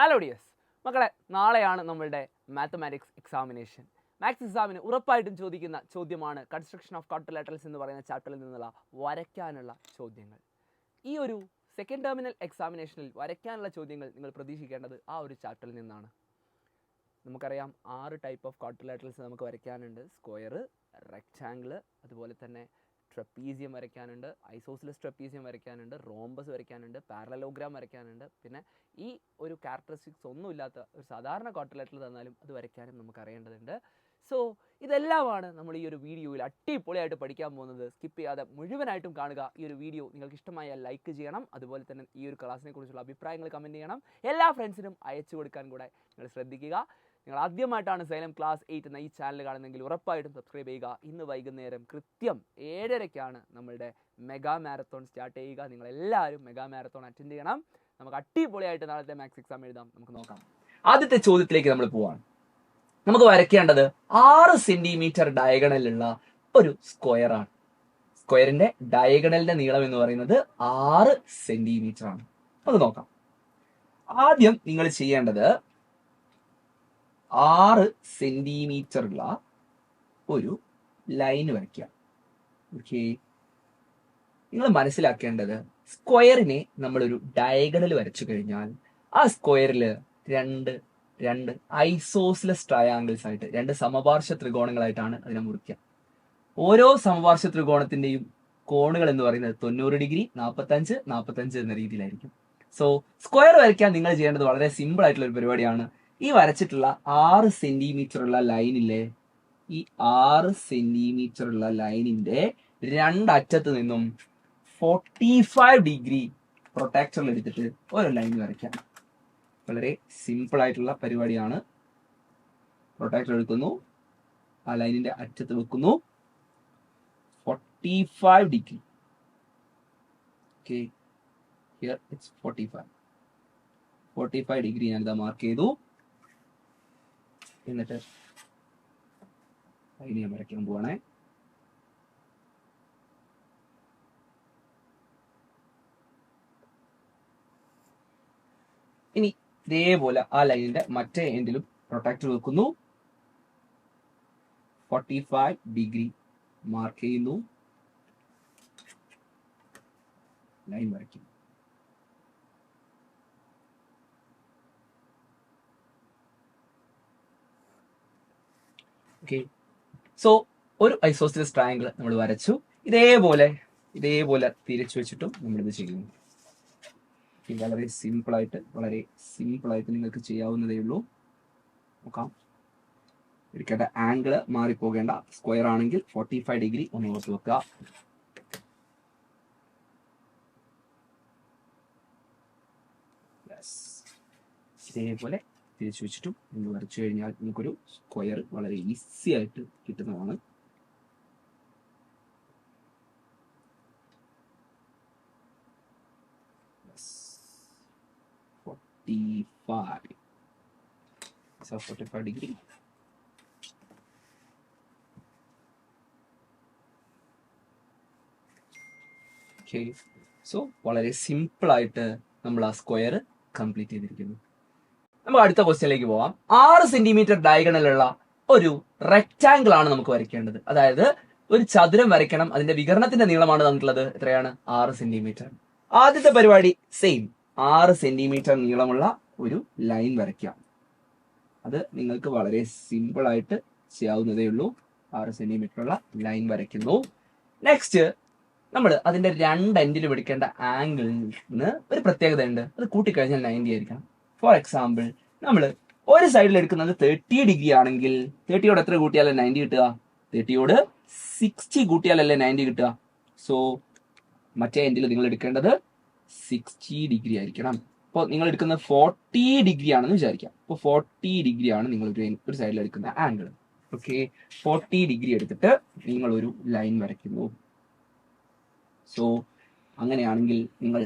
Hello dears മക്കളെ, നാളെയാണ് നമ്മളുടെ മാത്തമാറ്റിക്സ് എക്സാമിനേഷൻ. മാത്സ് എക്സാമിന് ഉറപ്പായിട്ടും ചോദിക്കുന്ന ചോദ്യമാണ് കൺസ്ട്രക്ഷൻ ഓഫ് ക്വാഡ്രിലാറ്ററൽസ് എന്ന് പറയുന്ന ചാപ്റ്ററിൽ നിന്നുള്ള വരയ്ക്കാനുള്ള ചോദ്യങ്ങൾ. ഈ ഒരു സെക്കൻഡ് ടെർമിനൽ എക്സാമിനേഷനിൽ വരയ്ക്കാനുള്ള ചോദ്യങ്ങൾ നിങ്ങൾ പ്രതീക്ഷിക്കേണ്ടത് ആ ഒരു ചാപ്റ്ററിൽ നിന്നാണ്. നമുക്കറിയാം 6 ടൈപ്പ് ഓഫ് ക്വാഡ്രിലാറ്ററൽസ് നമുക്ക് വരയ്ക്കാനുണ്ട്. സ്ക്വയർ, റെക്റ്റാങ്കിൾ, അതുപോലെ തന്നെ ട്രപ്പീസിയം വരയ്ക്കാനുണ്ട്, ഐസോസിലസ് ട്രപ്പീസിയം വരയ്ക്കാനുണ്ട്, റോംബസ് വരയ്ക്കാനുണ്ട്, പാരലലോഗ്രാം വരയ്ക്കാനുണ്ട്. പിന്നെ ഈ ഒരു ക്യാരക്ടറിസ്റ്റിക്സ് ഒന്നുമില്ലാത്ത ഒരു സാധാരണ ക്വാഡ്രിലാറ്ററൽ തന്നാലും അത് വരയ്ക്കാനും നമുക്ക് അറിയേണ്ടതുണ്ട്. സോ ഇതെല്ലാമാണ് നമ്മൾ ഈ ഒരു വീഡിയോയിൽ അടിപൊളിയായിട്ട് പഠിക്കാൻ പോകുന്നത്. സ്കിപ്പ് ചെയ്യാതെ മുഴുവനായിട്ടും കാണുക. ഈ ഒരു വീഡിയോ നിങ്ങൾക്ക് ഇഷ്ടമായാൽ ലൈക്ക് ചെയ്യണം. അതുപോലെ തന്നെ ഈ ഒരു ക്ലാസ്സിനെ കുറിച്ചുള്ള അഭിപ്രായങ്ങൾ കമൻറ്റ് ചെയ്യണം. എല്ലാ ഫ്രണ്ട്സിനും അയച്ചു കൊടുക്കാൻ കൂടെ നിങ്ങൾ ശ്രദ്ധിക്കുക. നിങ്ങൾ ആദ്യമായിട്ടാണ് സൈലം ക്ലാസ് 8 എന്ന ഈ ചാനൽ കാണുന്നതെങ്കിൽ ഉറപ്പായിട്ടും സബ്സ്ക്രൈബ് ചെയ്യുക. ഇന്ന് വൈകുന്നേരം കൃത്യം 7:30 നമ്മളുടെ മെഗാ മാരത്തോൺ സ്റ്റാർട്ട് ചെയ്യുക. നിങ്ങളെല്ലാവരും മെഗാ മാരത്തോൺ അറ്റൻഡ് ചെയ്യണം. നമുക്ക് അടിപൊളിയായിട്ട് നാളത്തെ മാത്സ് എക്സാം എഴുതാം. നമുക്ക് നോക്കാം. ആദ്യത്തെ ചോദ്യത്തിലേക്ക് നമ്മൾ പോവാണ്. നമുക്ക് വരയ്ക്കേണ്ടത് 6 സെന്റിമീറ്റർ ഡയഗണലുള്ള ഒരു സ്ക്വയർ ആണ്. സ്ക്വയറിന്റെ ഡയഗണലിന്റെ നീളം എന്ന് പറയുന്നത് 6 സെന്റിമീറ്റർ ആണ്. നമുക്ക് നോക്കാം. ആദ്യം നിങ്ങൾ ചെയ്യേണ്ടത് 6 സെന്റിമീറ്ററുള്ള ഒരു ലൈൻ വരയ്ക്കുക. ഓക്കെ, നിങ്ങൾ മനസ്സിലാക്കേണ്ടത് സ്ക്വയറിനെ നമ്മളൊരു ഡയഗണൽ വരച്ചു കഴിഞ്ഞാൽ ആ സ്ക്വയറിൽ രണ്ട് ഐസോസിലസ് ട്രയാങ്കിൾസ് ആയിട്ട്, 2 സമപാർശ്വ ത്രികോണങ്ങളായിട്ടാണ് അതിനെ മുറിക്കുക. ഓരോ സമപാർശ്വ ത്രികോണത്തിന്റെയും കോണുകൾ എന്ന് പറയുന്നത് 90 ഡിഗ്രി, 45, 45 എന്ന രീതിയിലായിരിക്കും. സോ സ്ക്വയർ വരയ്ക്കാൻ നിങ്ങൾ ചെയ്യേണ്ടത് വളരെ സിമ്പിൾ ആയിട്ടുള്ള ഒരു പരിപാടിയാണ്. ഈ വരച്ചിട്ടുള്ള 6 സെന്റിമീറ്റർ ഉള്ള ലൈനിലെ ഈ 6 സെന്റിമീറ്റർ ഉള്ള ലൈനിന്റെ രണ്ടറ്റത്ത് നിന്നും 45 ഡിഗ്രി പ്രൊട്ടാക്ടറിൽ എടുത്തിട്ട് ഒരു ലൈൻ വരയ്ക്കാം. വളരെ സിമ്പിൾ ആയിട്ടുള്ള പരിപാടിയാണ്. പ്രൊട്ടാക്ടർ എടുക്കുന്നു, ആ ലൈനിന്റെ അറ്റത്ത് വെക്കുന്നു, 45 degree. Okay, here it's 45 degree ഞാനിതാ മാർക്ക് ചെയ്തു. എന്നിട്ട് ലൈൻ ഞാൻ വരയ്ക്കാൻ പോവാണേ. ഇനി ഇതേപോലെ ആ ലൈനിന്റെ മറ്റേ എൻഡിലും പ്രൊട്ടാക്ടർ വെക്കുന്നു, 45 ഡിഗ്രി മാർക്ക് ചെയ്യുന്നു, ലൈൻ വരയ്ക്കുന്നു. ഓക്കെ, സോ ഒരു ഐസോസിലസ് ട്രയാങ്കിൾ നമ്മൾ വരച്ചു. ഇതേപോലെ തിരിച്ചു വെച്ചിട്ടും നമ്മളിത് ചെയ്യുന്നു. വളരെ സിമ്പിൾ ആയിട്ട് നിങ്ങൾക്ക് ചെയ്യാവുന്നതേ ഉള്ളൂ. നോക്കാം. എടുക്കേണ്ട ആംഗിള് മാറിപ്പോകേണ്ട. സ്ക്വയർ ആണെങ്കിൽ 45 ഡിഗ്രി ഒന്ന് ഓർത്ത് വെക്കുക. ഇതേപോലെ തിരിച്ചു വെച്ചിട്ടും നിങ്ങൾ വരച്ചു കഴിഞ്ഞാൽ നമുക്കൊരു സ്ക്വയർ വളരെ ഈസി ആയിട്ട് കിട്ടുന്നതാണ്. So 45 degree. Okay. So വളരെ സിമ്പിൾ ആയിട്ട് നമ്മൾ ആ സ്ക്വയർ കംപ്ലീറ്റ് ചെയ്തിരിക്കുന്നു. നമുക്ക് അടുത്ത ക്വസ്റ്റ്യനിലേക്ക് പോവാം. 6 സെന്റിമീറ്റർ ഡയഗണലുള്ള ഒരു റെക്റ്റാങ്കിൾ ആണ് നമുക്ക് വരയ്ക്കേണ്ടത്. അതായത് ഒരു ചതുരം വരയ്ക്കണം. അതിന്റെ വികരണത്തിന്റെ നീളമാണ് തന്നിട്ടുള്ളത്. എത്രയാണ്? 6 സെന്റിമീറ്റർ. ആദ്യത്തെ പരിപാടി സെയിം, 6 സെന്റിമീറ്റർ നീളമുള്ള ഒരു ലൈൻ വരയ്ക്കാം. അത് നിങ്ങൾക്ക് വളരെ സിമ്പിൾ ആയിട്ട് ചെയ്യാവുന്നതേ ഉള്ളൂ. 6 സെന്റിമീറ്റർ ഉള്ള ലൈൻ വരയ്ക്കുന്നു. നെക്സ്റ്റ് നമ്മൾ അതിന്റെ 2 എൻഡിലും എടുക്കേണ്ട ആംഗിളിന് ഒരു പ്രത്യേകത ഉണ്ട്. അത് കൂട്ടിക്കഴിഞ്ഞാൽ 90 ആയിരിക്കണം. ഫോർ എക്സാമ്പിൾ, നമ്മൾ ഒരു സൈഡിൽ എടുക്കുന്നത് 30 ഡിഗ്രി ആണെങ്കിൽ 30യോട് എത്ര കൂട്ടിയാലേ 90 കിട്ടുക? 30യോട് 60 കൂട്ടിയാലല്ലേ 90 കിട്ടുക. സോ മറ്റേ എൻഡിൽ നിങ്ങൾ എടുക്കേണ്ടത് 60 ഡിഗ്രി ആയിരിക്കണം. അപ്പോൾ നിങ്ങൾ എടുക്കുന്നത് 40 ഡിഗ്രി ആണെന്ന് വിചാരിക്കാം. അപ്പോൾ 40 ഡിഗ്രി ആണ് നിങ്ങൾ ഒരു സൈഡിൽ എടുക്കുന്ന ആംഗിൾ. ഓക്കെ, 40 ഡിഗ്രി എടുത്തിട്ട് നിങ്ങൾ ഒരു ലൈൻ വരയ്ക്കുന്നു. സോ അങ്ങനെയാണെങ്കിൽ നിങ്ങൾ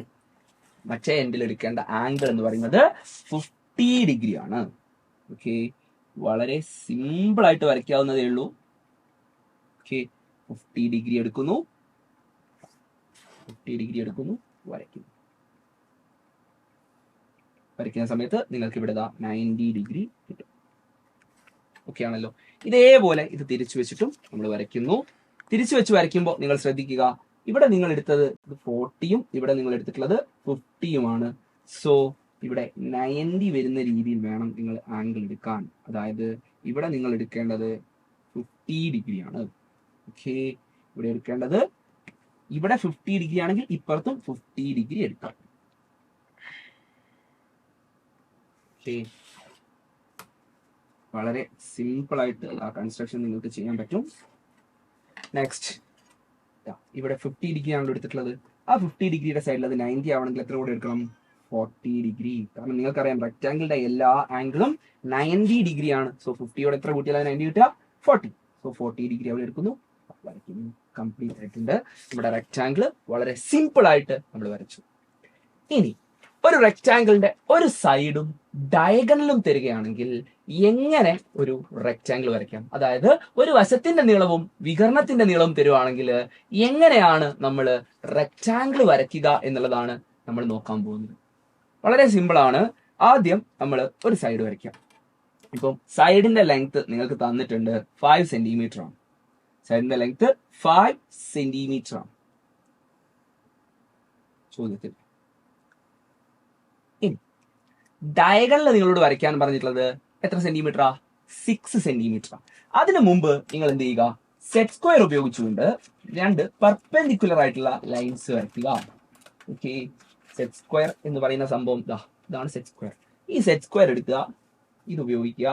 മറ്റേ എൻഡിൽ എടുക്കേണ്ട ആംഗിൾ എന്ന് പറയുന്നത് 50 ഡിഗ്രി ആണ്. ഓക്കെ, വളരെ സിമ്പിൾ ആയിട്ട് വരയ്ക്കാവുന്നതേ ഉള്ളൂ. ഓക്കെ, 50 ഡിഗ്രി എടുക്കുന്നു, വരയ്ക്കുന്നു. വരയ്ക്കുന്ന സമയത്ത് നിങ്ങൾക്ക് ഇവിടെ 90 ഡിഗ്രി കിട്ടും. ഓക്കെ ആണല്ലോ. ഇതേപോലെ ഇത് തിരിച്ചു വെച്ചിട്ടും നമ്മൾ വരയ്ക്കുന്നു. തിരിച്ചു വെച്ച് വരയ്ക്കുമ്പോൾ നിങ്ങൾ ശ്രദ്ധിക്കുക, ഇവിടെ നിങ്ങൾ എടുത്തത് 40യും ഇവിടെ നിങ്ങൾ എടുത്തിട്ടുള്ളത് 50യുമാണ്. സോ ഇവിടെ 90 വരുന്ന രീതിയിൽ വേണം നിങ്ങൾ ആംഗിൾ എടുക്കാൻ. അതായത് ഇവിടെ നിങ്ങൾ എടുക്കേണ്ടത് 50 ഡിഗ്രിയാണ്. ഓക്കെ, ഇവിടെ എടുക്കേണ്ടത് ഇവിടെ 50 ഡിഗ്രി ആണെങ്കിൽ ഇപ്പുറത്തും 50 ഡിഗ്രി എടുക്കാം. ഓക്കെ, വളരെ സിമ്പിൾ ആയിട്ട് ആ കൺസ്ട്രക്ഷൻ നിങ്ങൾക്ക് ചെയ്യാൻ പറ്റും. നെക്സ്റ്റ്, ഇവിടെ 50 ഡിഗ്രി ആണല്ലോ എടുത്തിട്ടുള്ളത്. ആ 50 ഡിഗ്രിയുടെ സൈഡിൽ അത് 90 ആവണമെങ്കിൽ എത്ര കൂടെ എടുക്കണം? 40 ഡിഗ്രി. കാരണം നിങ്ങൾക്കറിയാം റെക്ടാംഗിളിന്റെ എല്ലാ ആംഗിളും 90 ഡിഗ്രി ആണ്. സോ 50യോടെ എത്ര കൂട്ടിയാൽ 90 കിട്ടുക? 40. സോ 40 ഡിഗ്രി അവിടെ എടുക്കുന്നു, വരയ്ക്കുന്നു. കംപ്ലീറ്റ് ആയിട്ടുണ്ട്. നമ്മുടെ റെക്ടാംഗിൾ വളരെ സിമ്പിൾ ആയിട്ട് നമ്മൾ വരച്ചു. ഇനി ഒരു റെക്ടാംഗിളിന്റെ ഒരു സൈഡും ഡയഗണലും തരികയാണെങ്കിൽ എങ്ങനെ ഒരു റെക്ടാംഗിൾ വരയ്ക്കാം? അതായത് ഒരു വശത്തിന്റെ നീളവും വികരണത്തിന്റെ നീളവും തരുവാണെങ്കിൽ എങ്ങനെയാണ് നമ്മൾ റെക്ടാംഗിൾ വരയ്ക്കുക എന്നുള്ളതാണ് നമ്മൾ നോക്കാൻ പോകുന്നത്. വളരെ സിമ്പിൾ ആണ്. ആദ്യം നമ്മൾ ഒരു സൈഡ് വരയ്ക്കാം. ഇപ്പം സൈഡിന്റെ ലെങ്ത് നിങ്ങൾക്ക് തന്നിട്ടുണ്ട് 5 സെന്റിമീറ്റർ ആണ്. സൈഡിന്റെ ലെങ്ത് 5 സെന്റിമീറ്റർ ആണ് ചോദ്യത്തിൽ. ഇനി ഡയഗണൽ നിങ്ങളോട് വരയ്ക്കാൻ പറഞ്ഞിട്ടുള്ളത് എത്ര സെന്റിമീറ്ററാ? 6 സെന്റിമീറ്റർ. അതിനു മുമ്പ് നിങ്ങൾ എന്ത് ചെയ്യുക? സെറ്റ് സ്ക്വയർ ഉപയോഗിച്ചുകൊണ്ട് 2 പെർപെൻഡിക്കുലർ ആയിട്ടുള്ള ലൈൻസ് വരയ്ക്കുക. ഓക്കെ, സെറ്റ് സ്ക്വയർ എന്ന് പറയുന്ന സംഭവം ഇതാണ് സെറ്റ് സ്ക്വയർ. ഈ സെറ്റ് സ്ക്വയർ എടുക്കുക, ഇത് ഉപയോഗിക്കുക,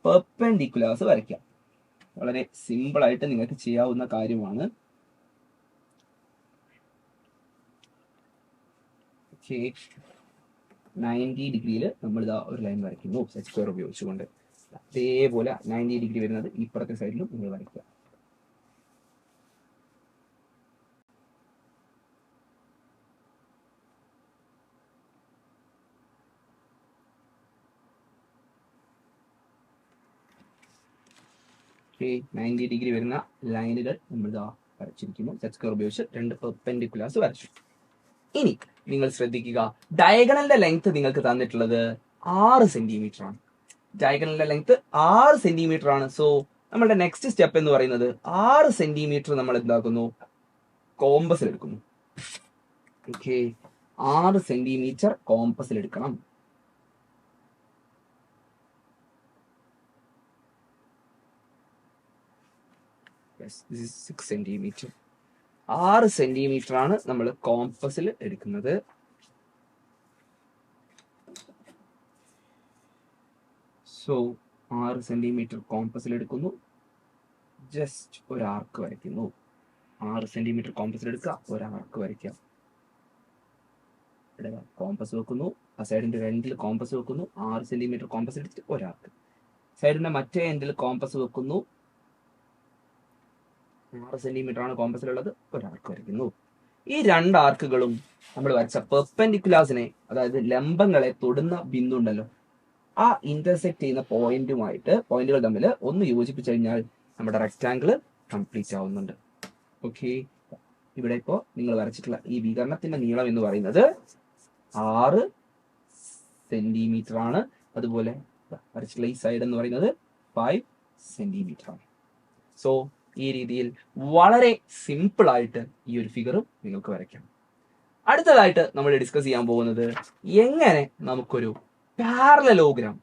പെർപെൻഡിക്കുലേഴ്സ് വരയ്ക്കുക. വളരെ സിമ്പിൾ ആയിട്ട് നിങ്ങൾക്ക് ചെയ്യാവുന്ന കാര്യമാണ്. ഓക്കെ, 90 ഡിഗ്രിയിൽ നമ്മൾ ഒരു ലൈൻ വരയ്ക്കുന്നു സെറ്റ് സ്ക്വയർ ഉപയോഗിച്ചുകൊണ്ട്. അതേപോലെ 90 ഡിഗ്രി വരുന്നത് ഇപ്പുറത്തെ സൈഡിലും നിങ്ങൾ വരയ്ക്കുക. ഓക്കെ, 90 ഡിഗ്രി വരുന്ന ലൈനുകൾ നമ്മൾ വരച്ചിരിക്കുന്നു. സെറ്റ് സ്ക്വയർ ഉപയോഗിച്ച് 2 പെർപെൻഡിക്കുലേഴ്സ് വരച്ചു. ഇനി നിങ്ങൾ ശ്രദ്ധിക്കുക, ഡയഗണലിന്റെ ലെങ്ത് നിങ്ങൾക്ക് തന്നിട്ടുള്ളത് 6 സെന്റിമീറ്റർ ആണ്. ഡയഗണലിന്റെ ലെങ്ത് 6 സെന്റിമീറ്റർ ആണ്. സോ നമ്മളുടെ നെക്സ്റ്റ് സ്റ്റെപ്പ് എന്ന് പറയുന്നത് 6 സെന്റിമീറ്റർ നമ്മൾ എന്താക്കുന്നു? കോമ്പസിൽ എടുക്കുന്നു. ഓക്കെ, 6 സെന്റിമീറ്റർ കോമ്പസിൽ എടുക്കണം. This is 6 centimetre. 6 സെന്റിമീറ്റർ ആണ് നമ്മൾ കോമ്പസിൽ എടുക്കുന്നത്. സോ 6 സെന്റിമീറ്റർ കോമ്പസിൽ എടുക്കുന്നു. ജസ്റ്റ് ഒരു ആർക്ക് വരയ്ക്കുന്നു. 6 സെന്റിമീറ്റർ കോമ്പസിൽ എടുക്കുക, ഒരു ആർക്ക് വരയ്ക്കാം. ഇവിടെ കോമ്പസ് വെക്കുന്നു, ആ സൈഡിന്റെ എൻഡിൽ കോമ്പസ് വെക്കുന്നു. 6 സെന്റിമീറ്റർ കോമ്പസ് എടുത്തിട്ട് ഒരാർക്ക്. സൈഡിന്റെ മറ്റേ എൻഡിൽ കോമ്പസ് വെക്കുന്നു. 6 സെന്റിമീറ്റർ ആണ് കോമ്പസിലുള്ളത്, ഒരാർക്ക് വരയ്ക്കുന്നു. ഈ 2 ആർക്കുകളും നമ്മൾ വരച്ച പെർപെൻഡിക്കുലേഴ്സിനെ, അതായത് ലംബങ്ങളെ തൊടുന്ന ബിന്ദു ഉണ്ടല്ലോ, ആ ഇന്റർസെക്ട് ചെയ്യുന്ന പോയിന്റുകൾ തമ്മിൽ ഒന്ന് യോജിപ്പിച്ചു കഴിഞ്ഞാൽ നമ്മുടെ റെക്ടാംഗിൾ കംപ്ലീറ്റ് ആവുന്നുണ്ട്. ഓക്കെ, ഇവിടെ ഇപ്പോൾ നിങ്ങൾ വരച്ചിട്ടുള്ള ഈ വികരണത്തിന്റെ നീളം എന്ന് പറയുന്നത് 6 സെന്റിമീറ്റർ ആണ്. അതുപോലെ വരച്ചിട്ടുള്ള ഈ സൈഡ് എന്ന് പറയുന്നത് 5 സെന്റിമീറ്റർ ആണ്. സോ ഈ രീതിയിൽ വളരെ സിമ്പിൾ ആയിട്ട് ഈ ഒരു ഫിഗറും നിങ്ങൾക്ക് വരയ്ക്കാം. അടുത്തതായിട്ട് നമ്മൾ ഡിസ്കസ് ചെയ്യാൻ പോകുന്നത് എങ്ങനെ നമുക്കൊരു പാരലലോഗ്രാം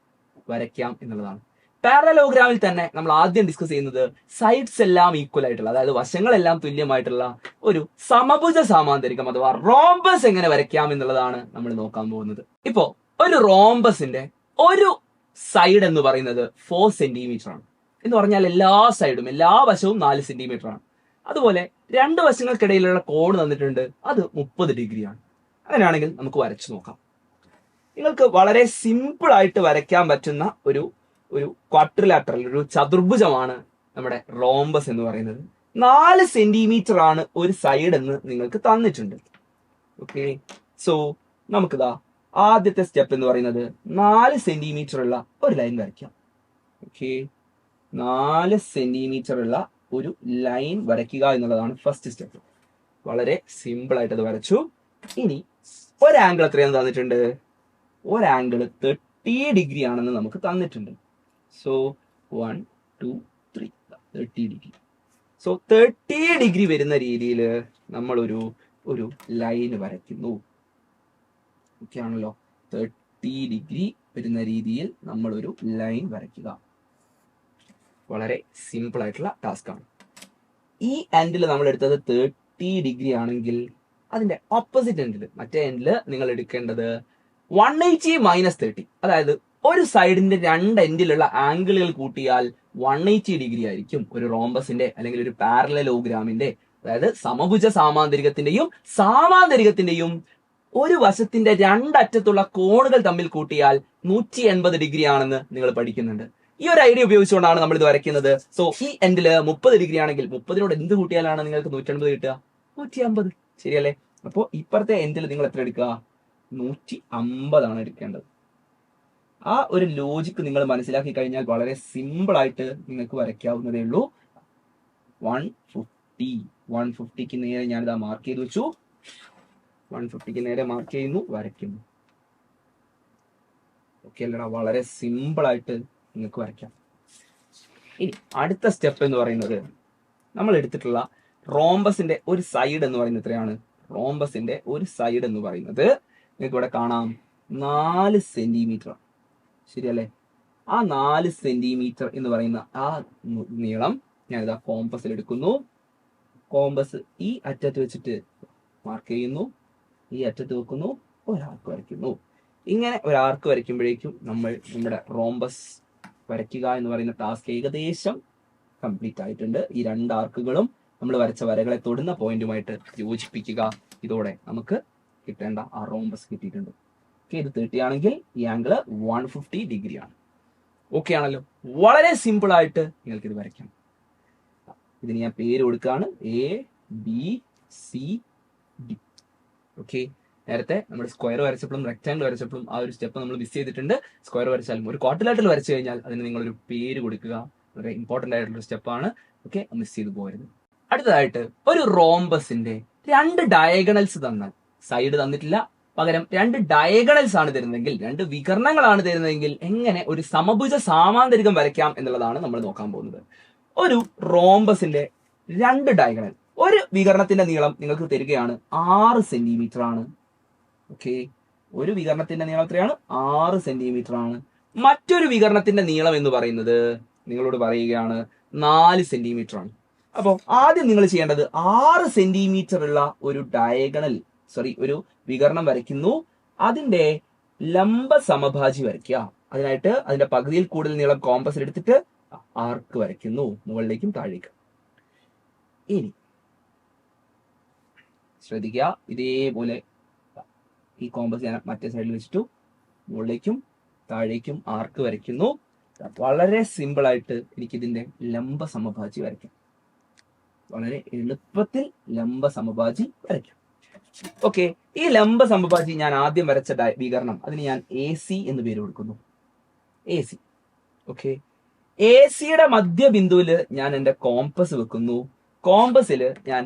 വരയ്ക്കാം എന്നുള്ളതാണ്. പാരലലോഗ്രാമിൽ തന്നെ നമ്മൾ ആദ്യം ഡിസ്കസ് ചെയ്യുന്നത് സൈഡ്സ് എല്ലാം ഈക്വൽ ആയിട്ടുള്ള, അതായത് വശങ്ങളെല്ലാം തുല്യമായിട്ടുള്ള ഒരു സമഭുജ സാമാന്തരികം അഥവാ റോംബസ് എങ്ങനെ വരയ്ക്കാം എന്നുള്ളതാണ് നമ്മൾ നോക്കാൻ പോകുന്നത്. ഇപ്പോ ഒരു റോംബസിന്റെ ഒരു സൈഡ് എന്ന് പറയുന്നത് 4 സെന്റിമീറ്റർ ആണ്. എന്ന് പറഞ്ഞാൽ എല്ലാ സൈഡും, എല്ലാ വശവും 4 സെന്റിമീറ്റർ ആണ്. അതുപോലെ 2 വശങ്ങൾക്കിടയിലുള്ള കോൺ തന്നിട്ടുണ്ട്, അത് 30 ഡിഗ്രിയാണ്. അങ്ങനെയാണെങ്കിൽ നമുക്ക് വരച്ചു നോക്കാം. നിങ്ങൾക്ക് വളരെ സിമ്പിൾ ആയിട്ട് വരയ്ക്കാൻ പറ്റുന്ന ഒരു ക്വാഡ്രിലാറ്ററൽ, ഒരു ചതുർഭുജമാണ് നമ്മുടെ റോംബസ് എന്ന് പറയുന്നത്. 4 സെന്റിമീറ്റർ ആണ് ഒരു സൈഡ് എന്ന് നിങ്ങൾക്ക് തന്നിട്ടുണ്ട്. ഓക്കെ, സോ നമുക്കിതാ ആദ്യത്തെ സ്റ്റെപ്പ് എന്ന് പറയുന്നത് 4 സെന്റിമീറ്റർ ഉള്ള ഒരു ലൈൻ വരയ്ക്കാം. ഓക്കെ, 4 സെന്റിമീറ്റർ ഉള്ള ഒരു ലൈൻ വരയ്ക്കുക എന്നുള്ളതാണ് ഫസ്റ്റ് സ്റ്റെപ്പ്. വളരെ സിമ്പിൾ ആയിട്ട് അത് വരച്ചു. ഇനി ഒരു ആംഗിൾ എത്രയാണെന്ന് തന്നിട്ടുണ്ട്? ഒരു ആംഗിൾ 30 ഡിഗ്രി ആണെന്ന് നമുക്ക് തന്നിട്ടുണ്ട്. So 1 2 3 30 degree. സോ 30 ഡിഗ്രി വരുന്ന രീതിയിൽ നമ്മൾ ഒരു ലൈൻ വരയ്ക്കുന്നു. ഓക്കെ ആണല്ലോ. 30 ഡിഗ്രി വരുന്ന രീതിയിൽ നമ്മൾ ഒരു ലൈൻ വരയ്ക്കുക. വളരെ സിമ്പിൾ ആയിട്ടുള്ള ടാസ്ക് ആണ്. ഈ എൻഡിൽ നമ്മൾ എടുത്തത് 30 ഡിഗ്രി ആണെങ്കിൽ അതിന്റെ ഓപ്പോസിറ്റ് എൻഡിൽ, മറ്റേ എൻഡിൽ നിങ്ങൾ എടുക്കേണ്ടത് 180 മൈനസ് 30. അതായത് ഒരു സൈഡിന്റെ രണ്ട് എൻഡിലുള്ള ആംഗിളുകൾ കൂട്ടിയാൽ 180 ഡിഗ്രി ആയിരിക്കും ഒരു റോംബസിന്റെ അല്ലെങ്കിൽ ഒരു പാരലലോഗ്രാമിന്റെ, അതായത് സമഭുജ സാമാന്തരികത്തിന്റെയും ഒരു വശത്തിന്റെ രണ്ടറ്റത്തുള്ള കോണുകൾ തമ്മിൽ കൂട്ടിയാൽ 180 ഡിഗ്രി ആണെന്ന് നിങ്ങൾ പഠിക്കുന്നുണ്ട്. ഈ ഒരു ഐഡിയ ഉപയോഗിച്ചുകൊണ്ടാണ് നമ്മൾ ഇത് വരയ്ക്കുന്നത്. സോ ഈ എൻഡിൽ 30 ഡിഗ്രി ആണെങ്കിൽ 30നോട് എന്ത് കൂട്ടിയാലാണ് നിങ്ങൾക്ക് 180 കിട്ടുക? 150. ശരിയല്ലേ? അപ്പോൾ ഇപ്പുറത്തെ എൻഡിൽ നിങ്ങൾ എത്ര എടുക്കുക? 150 ആണ് എടുക്കേണ്ടത്. ആ ഒരു ലോജിക്ക് നിങ്ങൾ മനസ്സിലാക്കി കഴിഞ്ഞാൽ വളരെ സിമ്പിൾ ആയിട്ട് നിങ്ങൾക്ക് വരയ്ക്കാവുന്നതേ ഉള്ളൂ. 150ക്ക് നേരെ ഞാനിതാ മാർക്ക് ചെയ്ത് വെച്ചു. 150ക്ക് നേരെ മാർക്ക് ചെയ്യുന്നു, വരയ്ക്കുന്നു. ഓക്കെ അല്ലടാ? വളരെ സിമ്പിൾ ആയിട്ട് നിങ്ങൾക്ക് വരയ്ക്കാം. ഇനി അടുത്ത സ്റ്റെപ്പ് എന്ന് പറയുന്നത്, നമ്മൾ എടുത്തിട്ടുള്ള റോംബസിന്റെ ഒരു സൈഡ് എന്ന് പറയുന്നത് എത്രയാണ്? റോംബസിന്റെ ഒരു സൈഡ് എന്ന് പറയുന്നത് നിങ്ങൾക്ക് ഇവിടെ കാണാം 4 സെന്റിമീറ്റർ. ശരിയല്ലേ? ആ 4 സെന്റിമീറ്റർ എന്ന് പറയുന്ന ആ നീളം ഞാനിതാ കോമ്പസിൽ എടുക്കുന്നു. കോമ്പസ് ഈ അറ്റത്ത് വെച്ചിട്ട് മാർക്ക് ചെയ്യുന്നു, ഈ അറ്റത്ത് വെക്കുന്നു, ഒരാർക്ക് വരയ്ക്കുന്നു. ഇങ്ങനെ ഒരാർക്ക് വരയ്ക്കുമ്പോഴേക്കും നമ്മുടെ റോംബസ് വരയ്ക്കുക എന്ന് പറയുന്ന ടാസ്ക് ഏകദേശം കംപ്ലീറ്റ് ആയിട്ടുണ്ട്. ഈ 2 ആർക്കുകളും നമ്മൾ വരച്ച വരകളെ തൊടുന്ന പോയിന്റുമായിട്ട് യോജിപ്പിക്കുക. ഇതോടെ നമുക്ക് കിട്ടേണ്ട ആ റോംബസ് കിട്ടിയിട്ടുണ്ട്. ഓക്കെ, ഇത് 30 ആണെങ്കിൽ ഈ ആംഗിൾ 150 ഡിഗ്രി ആണ്. ഓക്കെ ആണല്ലോ? വളരെ സിമ്പിൾ ആയിട്ട് നിങ്ങൾക്ക് ഇത് വരയ്ക്കാം. ഇതിന് ഞാൻ പേര് കൊടുക്കുകയാണ് ABCD. ഓക്കെ, നേരത്തെ നമ്മൾ സ്ക്വയർ വരച്ചപ്പോഴും റെക്ടാംഗിൾ വരച്ചപ്പോഴും ആ ഒരു സ്റ്റെപ്പ് നമ്മൾ മിസ് ചെയ്തിട്ടുണ്ട്. സ്ക്വയർ വരച്ചാലും ഒരു ക്വാഡ്രിലാറ്ററൽ വരച്ചു കഴിഞ്ഞാൽ അതിന് നിങ്ങളൊരു പേര് കൊടുക്കുക. വളരെ ഇമ്പോർട്ടന്റ് ആയിട്ടുള്ള സ്റ്റെപ്പാണ്. ഓക്കെ, മിസ് ചെയ്ത് പോകരുത്. അടുത്തതായിട്ട്, ഒരു റോംബസിന്റെ 2 ഡയഗണൽസ് തന്നാൽ, സൈഡ് തന്നിട്ടില്ല, പകരം 2 ഡയഗണൽസ് ആണ് തരുന്നതെങ്കിൽ, 2 വികരണങ്ങളാണ് തരുന്നതെങ്കിൽ എങ്ങനെ ഒരു സമഭുജ സാമാന്തരികം വരയ്ക്കാം എന്നുള്ളതാണ് നമ്മൾ നോക്കാൻ പോകുന്നത്. ഒരു റോംബസിന്റെ 2 ഡയഗണൽ, ഒരു വികരണത്തിന്റെ നീളം നിങ്ങൾക്ക് തരികയാണ് 6 സെന്റിമീറ്റർ ആണ്. ഓക്കെ, ഒരു വികരണത്തിന്റെ നീളം എത്രയാണ്? 6 സെന്റിമീറ്റർ ആണ്. മറ്റൊരു വികരണത്തിന്റെ നീളം എന്ന് പറയുന്നത് നിങ്ങളോട് പറയുകയാണ് 4 സെന്റിമീറ്റർ ആണ്. അപ്പോൾ ആദ്യം നിങ്ങൾ ചെയ്യേണ്ടത് 6 സെന്റിമീറ്റർ ഉള്ള ഒരു വികരണം വരയ്ക്കുന്നു. അതിന്റെ ലംബ സമഭാജി വരയ്ക്കുക. അതിനായിട്ട് അതിന്റെ പകുതിയിൽ കൂടുതൽ നീളം കോമ്പസിൽ എടുത്തിട്ട് ആർക്ക് വരയ്ക്കുന്നു, മുകളിലേക്കും താഴേക്കും. ഇനി ശ്രദ്ധിക്കുക, ഇതേപോലെ ഈ കോമ്പസ് ഞാൻ മറ്റേ സൈഡിൽ വെച്ചിട്ടു മുകളിലേക്കും താഴേക്കും ആർക്ക് വരയ്ക്കുന്നു. വളരെ സിമ്പിൾ ആയിട്ട് എനിക്കിതിന്റെ ലംബ സമഭാജി വരയ്ക്കാം. വളരെ എളുപ്പത്തിൽ ലംബ സമഭാജി വരയ്ക്കാം. ഓക്കെ, ഈ ലംബ സമഭാജി ഞാൻ ആദ്യം വരച്ച വികരണം, അതിന് ഞാൻ AC എന്ന് പേര് കൊടുക്കുന്നു. AC. ഓക്കെ, ACയുടെ മധ്യബിന്ദുവിൽ ഞാൻ എന്റെ കോമ്പസ് വെക്കുന്നു. കോമ്പസിൽ ഞാൻ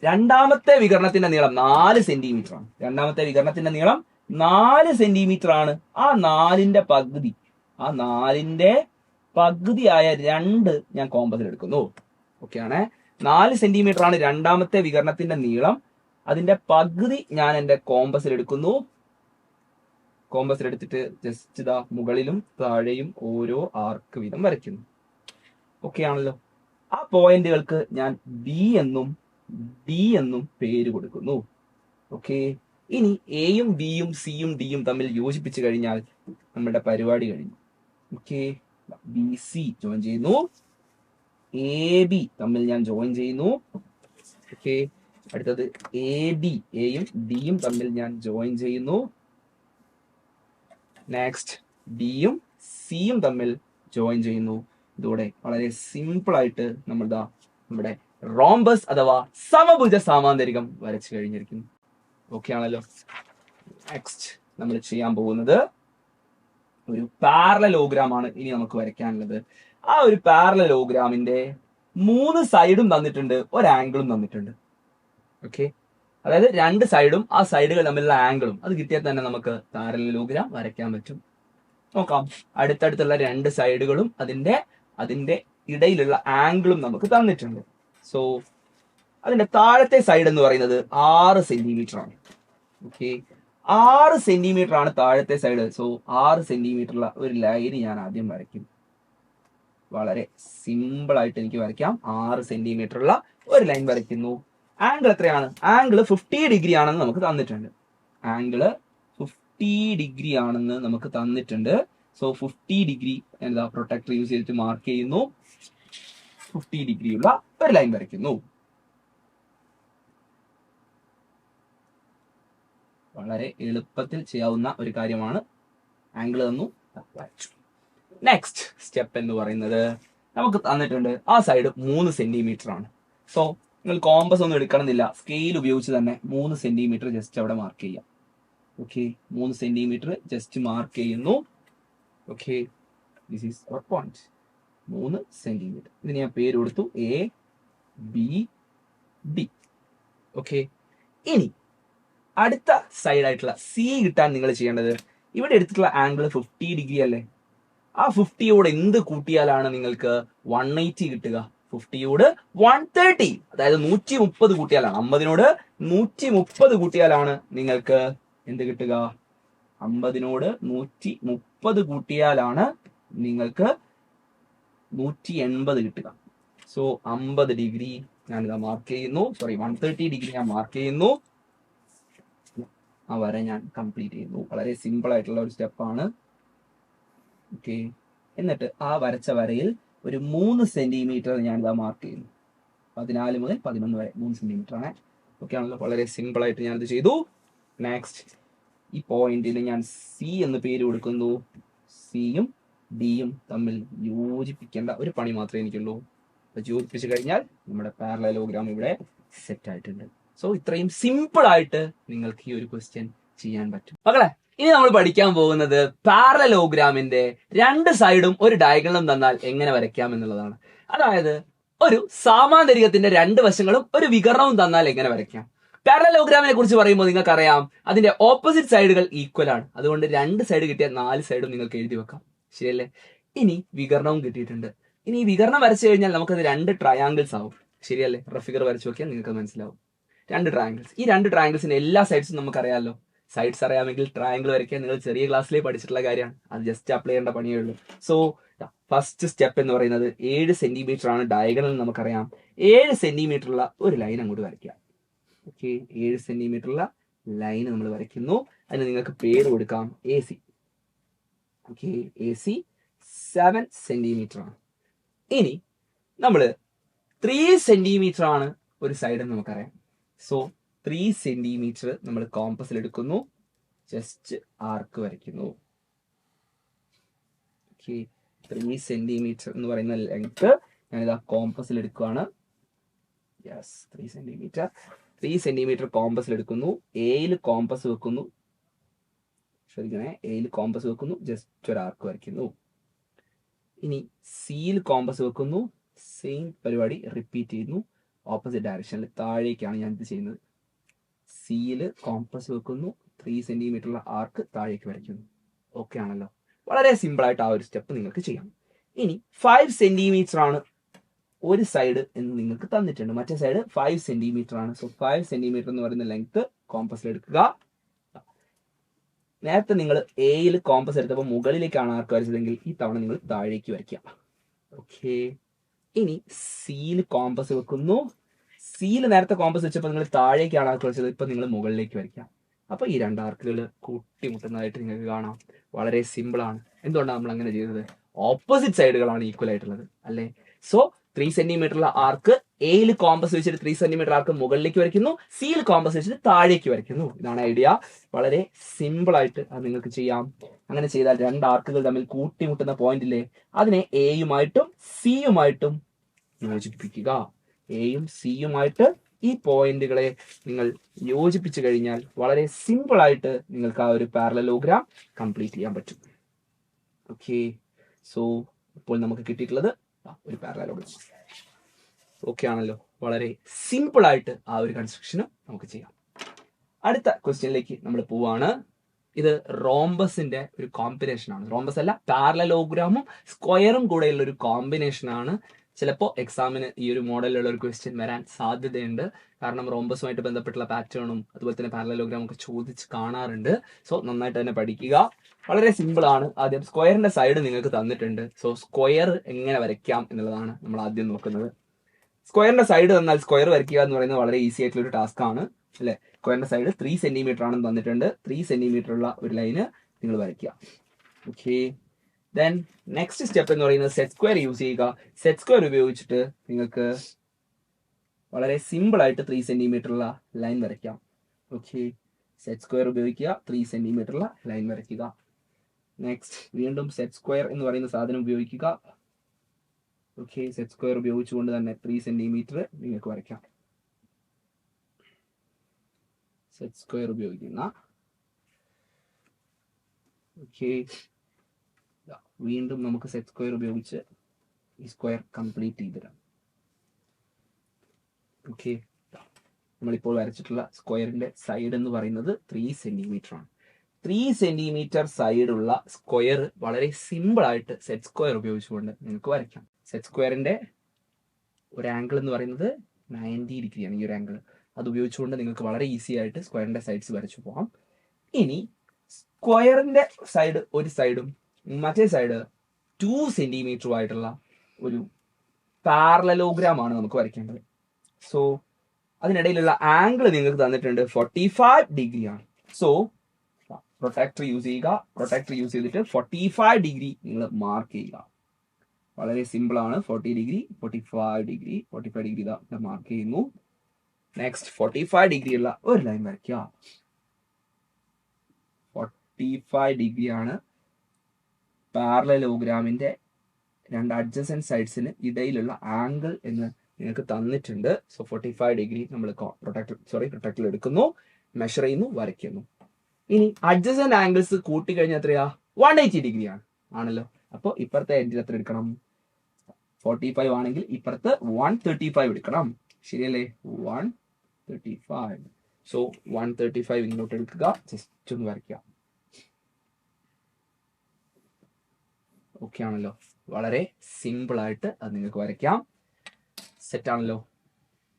രണ്ടാമത്തെ വികരണത്തിന്റെ നീളം 4 സെന്റിമീറ്റർ ആണ്. രണ്ടാമത്തെ വികരണത്തിന്റെ നീളം 4 സെന്റിമീറ്റർ ആണ്. ആ 4ന്റെ പകുതിയായ 2 ഞാൻ കോമ്പസിൽ എടുക്കുന്നു. ഓക്കെ ആണ്. 4 സെന്റിമീറ്റർ ആണ് രണ്ടാമത്തെ വികരണത്തിന്റെ നീളം. അതിന്റെ പകുതി ഞാൻ എന്റെ കോമ്പസിൽ എടുക്കുന്നു. കോമ്പസിൽ എടുത്തിട്ട് ജസ്റ്റ് ഇതാ മുകളിലും താഴെയും ഓരോ ആർക്ക് വീതം വരയ്ക്കുന്നു. ഓക്കെ ആണല്ലോ? ആ പോയിന്റുകൾക്ക് ഞാൻ B എന്നും D എന്നും പേര് കൊടുക്കുന്നു. ഓക്കെ, ഇനി Aയും Bയും Cയും Dയും തമ്മിൽ യോജിപ്പിച്ചു കഴിഞ്ഞാൽ നമ്മുടെ പരിപാടി കഴിഞ്ഞു. ഓക്കെ, BC ജോയിൻ ചെയ്യുന്നു, AB തമ്മിൽ ഞാൻ ജോയിൻ ചെയ്യുന്നു. ഓക്കെ, അടുത്തത് AD, Aയും Dയും തമ്മിൽ ഞാൻ ജോയിൻ ചെയ്യുന്നു. നെക്സ്റ്റ് Dയും Cയും തമ്മിൽ ജോയിൻ ചെയ്യുന്നു. ഇതോടെ വളരെ സിമ്പിൾ ആയിട്ട് നമ്മുടെ റോംബസ് അഥവാ സമഭുജ സാമാന്തരികം വരച്ചു കഴിഞ്ഞിരിക്കുന്നു. ഓക്കെ ആണല്ലോ? നെക്സ്റ്റ് നമ്മൾ ചെയ്യാൻ പോകുന്നത് ഒരു പാരലലോഗ്രാം ആണ് ഇനി നമുക്ക് വരയ്ക്കാനുള്ളത്. ആ ഒരു പാരലലോഗ്രാമിന്റെ 3 സൈഡും തന്നിട്ടുണ്ട്, ഒരു ആംഗിളും തന്നിട്ടുണ്ട്. ഓക്കെ, അതായത് രണ്ട് സൈഡും ആ സൈഡുകൾ തമ്മിലുള്ള ആംഗിളും അത് കിട്ടിയാൽ തന്നെ നമുക്ക് പാരലലോഗ്രാം വരയ്ക്കാൻ പറ്റും. നോക്കാം, അടുത്തടുത്തുള്ള രണ്ട് സൈഡുകളും അതിന്റെ ഇടയിലുള്ള ആംഗിളും നമുക്ക് തന്നിട്ടുണ്ട്. സോ അതിന്റെ താഴത്തെ സൈഡ് എന്ന് പറയുന്നത് 6 സെന്റിമീറ്റർ ആണ്. ഓക്കെ, 6 സെന്റിമീറ്റർ ആണ് താഴത്തെ സൈഡ്. സോ 6 സെന്റിമീറ്ററുള്ള ഒരു ലൈൻ ഞാൻ ആദ്യം വരയ്ക്കും. വളരെ സിമ്പിൾ ആയിട്ട് എനിക്ക് വരയ്ക്കാം. 6 സെന്റിമീറ്റർ ഉള്ള ഒരു ലൈൻ വരയ്ക്കുന്നു. ആംഗിൾ എത്രയാണ്? ആംഗിൾ 50 ഡിഗ്രി ആണെന്ന് നമുക്ക് തന്നിട്ടുണ്ട്. ആംഗിള് 50 ഡിഗ്രി ആണെന്ന് നമുക്ക് തന്നിട്ടുണ്ട്. സോ 50 ഡിഗ്രി എന്താ പ്രൊട്ടക്ടർ യൂസ് ചെയ്തിട്ട് മാർക്ക് ചെയ്യുന്നു. 50 ഡിഗ്രി ഉള്ള ഒരു ലൈൻ വരയ്ക്കുന്നു. വളരെ എളുപ്പത്തിൽ ചെയ്യാവുന്ന ഒരു കാര്യമാണ്. ആംഗിൾ തന്നു, വരച്ചു. നെക്സ്റ്റ് സ്റ്റെപ്പ് എന്ന് പറയുന്നത് നമുക്ക് തന്നിട്ടുണ്ട് ആ സൈഡ് 3 സെന്റിമീറ്റർ ആണ്. സോ നിങ്ങൾ കോമ്പസ് ഒന്നും എടുക്കണമെന്നില്ല, സ്കെയിൽ ഉപയോഗിച്ച് തന്നെ 3 സെന്റിമീറ്റർ ജസ്റ്റ് അവിടെ മാർക്ക് ചെയ്യാം. ഓക്കെ, 3 സെന്റിമീറ്റർ ജസ്റ്റ് മാർക്ക് ചെയ്യുന്നു. Okay, this is our point 3 centimetre. ഇതിന് ഞാൻ പേര് കൊടുത്തു ABD. ഓക്കെ, ഇനി അടുത്ത സൈഡ് ആയിട്ടുള്ള സി കിട്ടാൻ നിങ്ങൾ ചെയ്യേണ്ടത്, ഇവിടെ എടുത്തിട്ടുള്ള ആംഗിൾ 50 ഡിഗ്രി അല്ലേ, ആ 50യോട് എന്ത് കൂട്ടിയാലാണ് നിങ്ങൾക്ക് 180 കിട്ടുക? 50യോട് 130, അതായത് 130 കൂട്ടിയാലാണ്, 50നോട് 130 കൂട്ടിയാലാണ് നിങ്ങൾക്ക് എന്ത് കിട്ടുക? 50നോട് 130 കൂട്ടിയാലാണ് നിങ്ങൾക്ക് 180 കിട്ടുക. സോ 50 ഡിഗ്രി ഞാനിതാ മാർക്ക് ചെയ്യുന്നു. 130 ഡിഗ്രി ഞാൻ മാർക്ക് ചെയ്യുന്നു. ആ വര ഞാൻ കംപ്ലീറ്റ് ചെയ്യുന്നു. വളരെ സിമ്പിൾ ആയിട്ടുള്ള ഒരു സ്റ്റെപ്പാണ്. ഓക്കെ, എന്നിട്ട് ആ വരച്ച വരയിൽ ഒരു 3 സെന്റിമീറ്റർ ഞാനിതാ മാർക്ക് ചെയ്യുന്നു. 14 മുതൽ 11 വരെ 3 സെന്റിമീറ്റർ ആണ്. ഓക്കെ ആണല്ലോ, വളരെ സിമ്പിൾ ആയിട്ട് ഞാനിത് ചെയ്തു. നെക്സ്റ്റ്, ഈ പോയിന്റിന് ഞാൻ സി എന്ന് പേര് കൊടുക്കുന്നു. സിയും ഡിയും തമ്മിൽ യോജിപ്പിക്കേണ്ട ഒരു പണി മാത്രമേ എനിക്കുള്ളൂ. യോജിപ്പിച്ചു കഴിഞ്ഞാൽ നമ്മുടെ പാരലലോഗ്രാം ഇവിടെ സെറ്റ് ആയിട്ടുണ്ട്. സോ ഇത്രയും സിമ്പിൾ ആയിട്ട് നിങ്ങൾക്ക് ഈ ഒരു ക്വസ്റ്റ്യൻ ചെയ്യാൻ പറ്റും. മക്കളെ, ഇനി നമ്മൾ പഠിക്കാൻ പോകുന്നത് പാരലലോഗ്രാമിന്റെ രണ്ട് സൈഡും ഒരു ഡയഗണലും തന്നാൽ എങ്ങനെ വരയ്ക്കാം എന്നുള്ളതാണ്. അതായത് ഒരു സാമാന്തരികത്തിന്റെ രണ്ട് വശങ്ങളും ഒരു വികർണവും തന്നാൽ എങ്ങനെ വരയ്ക്കാം. പാരലലോഗ്രാമിനെ കുറിച്ച് പറയുമ്പോൾ നിങ്ങൾക്കറിയാം അതിന്റെ ഓപ്പോസിറ്റ് സൈഡുകൾ ഈക്വൽ ആണ്. അതുകൊണ്ട് രണ്ട് സൈഡ് കിട്ടിയാൽ 4 സൈഡും നിങ്ങൾക്ക് എഴുതി വെക്കാം. ശരിയല്ലേ? ഇനി വികർണവും കിട്ടിയിട്ടുണ്ട്. ഇനി ഈ വികർണം വരച്ചു കഴിഞ്ഞാൽ നമുക്കത് 2 ട്രയാങ്കിൾസ് ആവും. ശരിയല്ലേ? റഫ് ഫിഗർ വരച്ചു നോക്കിയാൽ നിങ്ങൾക്ക് മനസ്സിലാവും. 2 ട്രയാങ്കിൾസ്. ഈ 2 ട്രയാങ്കിൾസിന്റെ എല്ലാ സൈഡ്സും നമുക്കറിയാമല്ലോ. സൈഡ്സ് അറിയാമെങ്കിൽ ട്രയാങ്കിൾ വരയ്ക്കാൻ നിങ്ങൾ ചെറിയ ക്ലാസ്സിലേ പഠിച്ചിട്ടുള്ള കാര്യമാണ്. അത് ജസ്റ്റ് അപ്ലൈ ചെയ്യേണ്ട പണിയേ ഉള്ളൂ. സോ ഫസ്റ്റ് സ്റ്റെപ്പ് എന്ന് പറയുന്നത് 7 സെന്റിമീറ്റർ ആണ് ഡയഗണൽ എന്ന് നമുക്കറിയാം. 7 സെന്റിമീറ്റർ ഉള്ള ഒരു ലൈൻ അങ്ങോട്ട് വരയ്ക്കുക. ഓക്കെ, 7 സെന്റിമീറ്റർ ഉള്ള ലൈൻ നമ്മൾ വരയ്ക്കുന്നു. അതിന് നിങ്ങൾക്ക് പേര് കൊടുക്കാം AC. ഓക്കെ, AC 7 സെന്റിമീറ്റർ ആണ്. ഇനി നമ്മൾ 3 സെന്റിമീറ്റർ ആണ് ഒരു സൈഡ് എന്ന് നമുക്കറിയാം. സോ 3 സെന്റിമീറ്റർ നമ്മൾ കോമ്പസിൽ എടുക്കുന്നു, ജസ്റ്റ് ആർക്ക് വരയ്ക്കുന്നു. ഓക്കെ, 3 സെന്റിമീറ്റർ എന്ന് പറയുന്ന ലെങ്ത് ഞാനിതാ കോമ്പസിൽ എടുക്കുകയാണ്. യെസ്, 3 സെന്റിമീറ്റർ കോമ്പസിൽ എടുക്കുന്നു. എയിൽ കോമ്പസ് വെക്കുന്നു. ശ്രദ്ധിക്കണേ, എയിൽ കോമ്പസ് വെക്കുന്നു, ജസ്റ്റ് ഒരു ആർക്ക് വരയ്ക്കുന്നു. ഇനി സിയിൽ കോമ്പസ് വെക്കുന്നു, സെയിം പരിപാടി റിപ്പീറ്റ് ചെയ്യുന്നു. ഓപ്പോസിറ്റ് ഡയറക്ഷനിൽ താഴേക്കാണ് ഞാൻ ഇത് ചെയ്യുന്നത്. സിയിൽ കോമ്പസ് വെക്കുന്നു, 3 സെന്റിമീറ്റർ ഉള്ള ആർക്ക് താഴേക്ക് വരയ്ക്കുന്നു. ഓക്കെ ആണല്ലോ? വളരെ സിമ്പിൾ ആയിട്ട് ആ ഒരു സ്റ്റെപ്പ് നിങ്ങൾക്ക് ചെയ്യാം. ഇനി 5 സെന്റിമീറ്റർ ആണ് ഒരു സൈഡ് എന്ന് നിങ്ങൾക്ക് തന്നിട്ടുണ്ട്. മറ്റേ സൈഡ് 5 സെന്റിമീറ്റർ ആണ്. സോ 5 സെന്റിമീറ്റർ എന്ന് പറയുന്ന ലെങ്ത് കോമ്പസിൽ എടുക്കുക. നേരത്തെ നിങ്ങൾ എയിൽ കോമ്പസ് എടുത്തപ്പോൾ മുകളിലേക്കാണ് ആർക്ക് വരച്ചതെങ്കിൽ ഈ തവണ നിങ്ങൾ താഴേക്ക് വരയ്ക്കുക. ഓക്കെ, ഇനി സിയിൽ കോമ്പസ് വെക്കുന്നു. സിയിൽ നേരത്തെ കോമ്പസ് വെച്ചപ്പോൾ നിങ്ങൾ താഴേക്കാണ് ആർക്ക് വരച്ചത്, ഇപ്പൊ നിങ്ങൾ മുകളിലേക്ക് വരയ്ക്കാം. അപ്പൊ ഈ 2 ആർക്കുകൾ കൂട്ടിമുട്ടുന്നതായിട്ട് നിങ്ങൾക്ക് കാണാം. വളരെ സിമ്പിൾ ആണ്. എന്തുകൊണ്ടാണ് നമ്മൾ അങ്ങനെ ചെയ്തത്? ഓപ്പോസിറ്റ് സൈഡുകളാണ് ഈക്വൽ ആയിട്ടുള്ളത് അല്ലേ? സോ 3 സെന്റിമീറ്റർ ആർക്ക് എയിൽ കോമ്പസ് വെച്ചിട്ട് 3 സെന്റിമീറ്റർ ആർക്ക് മുകളിലേക്ക് വരയ്ക്കുന്നു, സിയിൽ കോമ്പസ് വെച്ചിട്ട് താഴേക്ക് വരയ്ക്കുന്നു. ഇതാണ് ഐഡിയ. വളരെ സിമ്പിൾ ആയിട്ട് അത് നിങ്ങൾക്ക് ചെയ്യാം. അങ്ങനെ ചെയ്താൽ 2 ആർക്കുകൾ തമ്മിൽ കൂട്ടിമുട്ടുന്ന പോയിന്റ് ഇല്ലേ, അതിനെ എയുമായിട്ടും സിയുമായിട്ടും യോജിപ്പിക്കുക. എയും സിയുമായിട്ട് ഈ പോയിന്റുകളെ നിങ്ങൾ യോജിപ്പിച്ചു കഴിഞ്ഞാൽ വളരെ സിമ്പിൾ ആയിട്ട് നിങ്ങൾക്ക് ആ ഒരു പാരലലോഗ്രാം കംപ്ലീറ്റ് ചെയ്യാൻ പറ്റും. ഓക്കെ, സോ ഇപ്പോൾ നമുക്ക് കിട്ടിയിട്ടുള്ളത് ഒരു പാരലലോഗ്രാം. ഓക്കെ ആണല്ലോ? വളരെ സിമ്പിൾ ആയിട്ട് ആ ഒരു കൺസ്ട്രക്ഷനും നമുക്ക് ചെയ്യാം. അടുത്ത ക്വസ്റ്റ്യനിലേക്ക് നമ്മൾ പോവാണ്. ഇത് റോംബസിന്റെ ഒരു കോമ്പിനേഷൻ ആണ്. റോംബസ് അല്ല, പാരലലോഗ്രാമും സ്ക്വയറും കൂടെയുള്ള ഒരു കോമ്പിനേഷൻ ആണ്. ചിലപ്പോൾ എക്സാമിന് ഈ ഒരു മോഡലിലുള്ള ഒരു ക്വസ്റ്റ്യൻ വരാൻ സാധ്യതയുണ്ട്. കാരണം റോംബസുമായിട്ട് ബന്ധപ്പെട്ടുള്ള പാറ്റേണും അതുപോലെ തന്നെ പാരലലോഗ്രാമും ഒക്കെ ചോദിച്ച് കാണാറുണ്ട്. സോ നന്നായിട്ട് തന്നെ പഠിക്കുക. വളരെ സിമ്പിൾ ആണ്. ആദ്യം സ്ക്വയറിന്റെ സൈഡ് നിങ്ങൾക്ക് തന്നിട്ടുണ്ട്. സോ സ്ക്വയർ എങ്ങനെ വരയ്ക്കാം എന്നുള്ളതാണ് നമ്മൾ ആദ്യം നോക്കുന്നത്. സ്ക്വയറിന്റെ സൈഡ് തന്നാൽ സ്ക്വയർ വരയ്ക്കുക എന്ന് പറയുന്നത് വളരെ ഈസി ആയിട്ടുള്ള ഒരു ടാസ്ക് ആണ് അല്ലെ. സ്ക്വയറിന്റെ സൈഡ് 3 സെന്റിമീറ്റർ ആണെന്ന് തന്നിട്ടുണ്ട്. 3 സെന്റിമീറ്റർ ഉള്ള ഒരു ലൈന് നിങ്ങൾ വരയ്ക്കുക. ഓക്കെ, ദെൻ നെക്സ്റ്റ് സ്റ്റെപ്പ് എന്ന് പറയുന്നത് സെറ്റ് സ്ക്വയർ യൂസ് ചെയ്യുക. സെറ്റ് സ്ക്വയർ ഉപയോഗിച്ചിട്ട് നിങ്ങൾക്ക് വളരെ സിമ്പിൾ ആയിട്ട് 3 സെന്റിമീറ്റർ ഉള്ള ലൈൻ വരയ്ക്കാം. ഓക്കെ, സെറ്റ് സ്ക്വയർ ഉപയോഗിക്കുക, 3 സെന്റിമീറ്റർ ഉള്ള ലൈൻ വരയ്ക്കുക. നെക്സ്റ്റ് വീണ്ടും സെറ്റ് സ്ക്വയർ എന്ന് പറയുന്ന സാധനം ഉപയോഗിക്കുക. ഓക്കെ, സെറ്റ് സ്ക്വയർ ഉപയോഗിച്ചുകൊണ്ട് തന്നെ 3 സെന്റിമീറ്റർ നിങ്ങൾക്ക് വരയ്ക്കാം. സെറ്റ് സ്ക്വയർ ഉപയോഗിക്കുന്ന ഓക്കെ, വീണ്ടും നമുക്ക് സെറ്റ് സ്ക്വയർ ഉപയോഗിച്ച് ഈ സ്ക്വയർ കംപ്ലീറ്റ് ചെയ്തിടാം. ഓക്കെ, നമ്മളിപ്പോൾ വരച്ചിട്ടുള്ള സ്ക്വയറിന്റെ സൈഡ് എന്ന് പറയുന്നത് 3 സെന്റിമീറ്റർ ആണ്. 3 സെന്റിമീറ്റർ സൈഡുള്ള സ്ക്വയർ വളരെ സിമ്പിൾ ആയിട്ട് സെറ്റ് സ്ക്വയർ ഉപയോഗിച്ചുകൊണ്ട് നിങ്ങൾക്ക് വരയ്ക്കാം. സെറ്റ് സ്ക്വയറിന്റെ ഒരു ആംഗിൾ എന്ന് പറയുന്നത് 90 ഡിഗ്രിയാണ്. ഈ ഒരു ആംഗിൾ അത് ഉപയോഗിച്ചുകൊണ്ട് നിങ്ങൾക്ക് വളരെ ഈസി ആയിട്ട് സ്ക്വയറിന്റെ സൈഡ്സ് വരച്ചു പോകാം. ഇനി സ്ക്വയറിന്റെ സൈഡ് ഒരു സൈഡും മറ്റേ സൈഡ് 2 സെന്റിമീറ്ററും ആയിട്ടുള്ള ഒരു പാരലലോഗ്രാം ആണ് നമുക്ക് വരയ്ക്കേണ്ടത്. സോ അതിനിടയിലുള്ള ആംഗിൾ നിങ്ങൾക്ക് തന്നിട്ടുണ്ട് 45 ഡിഗ്രി ആണ്. സോ പ്രൊട്ടക്ടർ യൂസ് ചെയ്യുക. പ്രൊട്ടക്ടർ യൂസ് ചെയ്തിട്ട് 45 ഡിഗ്രി നിങ്ങൾ മാർക്ക് ചെയ്യുക. വളരെ സിമ്പിൾ ആണ്. 40 ഡിഗ്രി, 45 ഡിഗ്രി, 45 ഡിഗ്രി മാർക്ക് ചെയ്യുന്നു. നെക്സ്റ്റ് 45 ഡിഗ്രി ഉള്ള ഒരു ലൈൻ വരയ്ക്കുക. 45 ഡിഗ്രി ആണ് പാരലലോഗ്രാമിന്റെ രണ്ട് അഡ്ജസന്റ് സൈഡ്സിന് ഇടയിലുള്ള ആംഗിൾ എന്ന് നിങ്ങൾക്ക് തന്നിട്ടുണ്ട്. സോ 45 ഡിഗ്രി നമ്മൾ പ്രൊട്ടക്ടറിൽ എടുക്കുന്നു, മെഷർ ചെയ്യുന്നു, വരയ്ക്കുന്നു. ഇനി അഡ്ജസന്റ് ആംഗിൾസ് കൂട്ടി കഴിഞ്ഞാൽ എത്രയാ? 180 ഡിഗ്രി ആണ് ആണല്ലോ. അപ്പോൾ ഇപ്പുറത്തെ എൻഡിൽ എത്ര എടുക്കണം? 45 ആണെങ്കിൽ ഇപ്പുറത്ത് 135 എടുക്കണം. ശരിയല്ലേ? 135. സോ 135 ഇങ്ങോട്ട് എടുക്കുക, ജസ്റ്റ് ഒന്ന് വരയ്ക്കുക. ഓക്കെ ആണല്ലോ. വളരെ സിമ്പിൾ ആയിട്ട് അത് നിങ്ങൾക്ക് വരയ്ക്കാം. സെറ്റ് ആണല്ലോ.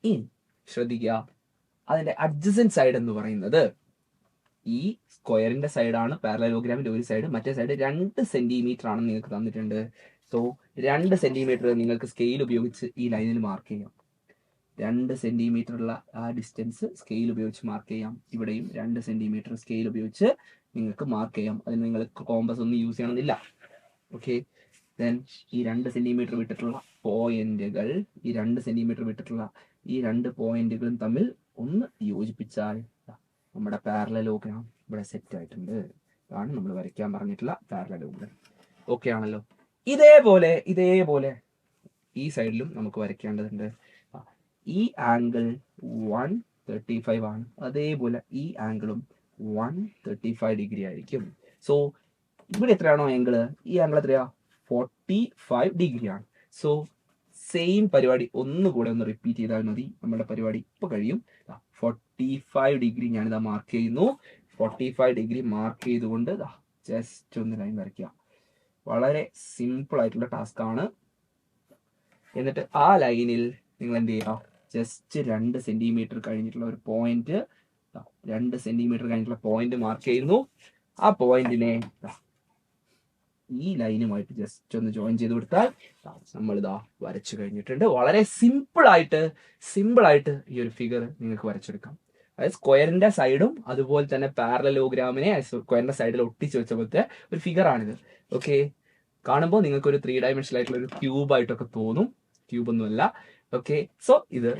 ഇനി ശ്രദ്ധിക്കുക, അതിന്റെ അഡ്ജസന്റ് സൈഡ് എന്ന് പറയുന്നത് ഈ സ്ക്വയറിന്റെ സൈഡാണ്. പാരലലോഗ്രാമിന്റെ ഒരു സൈഡ്, മറ്റേ സൈഡ് 2 സെന്റിമീറ്റർ ആണെന്ന് നിങ്ങൾക്ക് തന്നിട്ടുണ്ട്. സോ 2 സെന്റിമീറ്റർ നിങ്ങൾക്ക് സ്കെയിൽ ഉപയോഗിച്ച് ഈ ലൈനിൽ മാർക്ക് ചെയ്യാം. 2 സെന്റിമീറ്റർ ഉള്ള ആ ഡിസ്റ്റൻസ് സ്കെയിൽ ഉപയോഗിച്ച് മാർക്ക് ചെയ്യാം. ഇവിടെയും 2 സെന്റിമീറ്റർ സ്കെയിൽ ഉപയോഗിച്ച് നിങ്ങൾക്ക് മാർക്ക് ചെയ്യാം. അതിന് നിങ്ങൾ കോമ്പസ് ഒന്നും യൂസ് ചെയ്യണമെന്നില്ല. ഓക്കെ, ദെൻ ഈ 2 സെന്റിമീറ്റർ വിട്ടിട്ടുള്ള പോയിന്റുകൾ, ഈ 2 സെന്റിമീറ്റർ വിട്ടിട്ടുള്ള ഈ 2 പോയിന്റുകളും തമ്മിൽ ഒന്ന് യോജിപ്പിച്ചാൽ നമ്മുടെ പാരലലോഗ്രാം ഇവിടെ സെറ്റ് ആയിട്ടുണ്ട്. ഇതാണ് നമ്മൾ വരയ്ക്കാൻ പറഞ്ഞിട്ടുള്ള പാരലലോഗ്രാം. ഓക്കെ ആണല്ലോ. ഇതേപോലെ ഈ സൈഡിലും നമുക്ക് വരയ്ക്കേണ്ടതുണ്ട്. ഈ ആംഗിൾ 135 ആണ്. അതേപോലെ ഈ ആംഗിളും 135 ഡിഗ്രി ആയിരിക്കും. സോ ഇവിടെ എത്രയാണോ ആംഗിള്, ഈ ആംഗിൾ എത്രയാ? 45 ഡിഗ്രി ആണ്. സോ സെയിം പരിപാടി ഒന്നുകൂടെ ഒന്ന് റിപ്പീറ്റ് ചെയ്താൽ മതി. നമ്മുടെ പരിപാടി ഇപ്പൊ കഴിയും. 45 ഡിഗ്രി ഞാനിതാ മാർക്ക് ചെയ്യുന്നു. 45 ഡിഗ്രി മാർക്ക് ചെയ്തുകൊണ്ട് ജസ്റ്റ് ഒന്ന് ലൈൻ വരയ്ക്കുക. വളരെ സിമ്പിൾ ആയിട്ടുള്ള ടാസ്ക് ആണ്. എന്നിട്ട് ആ ലൈനിൽ നിങ്ങൾ എന്ത് ചെയ്യുക? ജസ്റ്റ് 2 സെന്റിമീറ്റർ കഴിഞ്ഞിട്ടുള്ള ഒരു പോയിന്റ്, 2 സെന്റിമീറ്റർ കഴിഞ്ഞിട്ടുള്ള പോയിന്റ് മാർക്ക് ചെയ്യുന്നു. ആ പോയിന്റിനെ ഈ ലൈനുമായിട്ട് ജസ്റ്റ് ഒന്ന് ജോയിൻ ചെയ്ത് കൊടുത്താൽ നമ്മൾ ഇതാ വരച്ചു കഴിഞ്ഞിട്ടുണ്ട്. വളരെ സിമ്പിൾ ആയിട്ട് ഈ ഒരു ഫിഗർ നിങ്ങൾക്ക് വരച്ചെടുക്കാം. അതായത് സ്ക്വയറിന്റെ സൈഡും അതുപോലെ തന്നെ പാരലലോഗ്രാമിനെ സ്ക്വയറിന്റെ സൈഡിൽ ഒട്ടിച്ച് വെച്ച പോലത്തെ ഒരു ഫിഗർ ആണിത്. ഓക്കെ, കാണുമ്പോൾ നിങ്ങൾക്ക് ഒരു 3 ഡയമെൻഷനൽ ആയിട്ടുള്ള ഒരു ക്യൂബ് ആയിട്ടൊക്കെ തോന്നും. ക്യൂബ് ഒന്നുമല്ല. ഓക്കെ, സോ ഇത്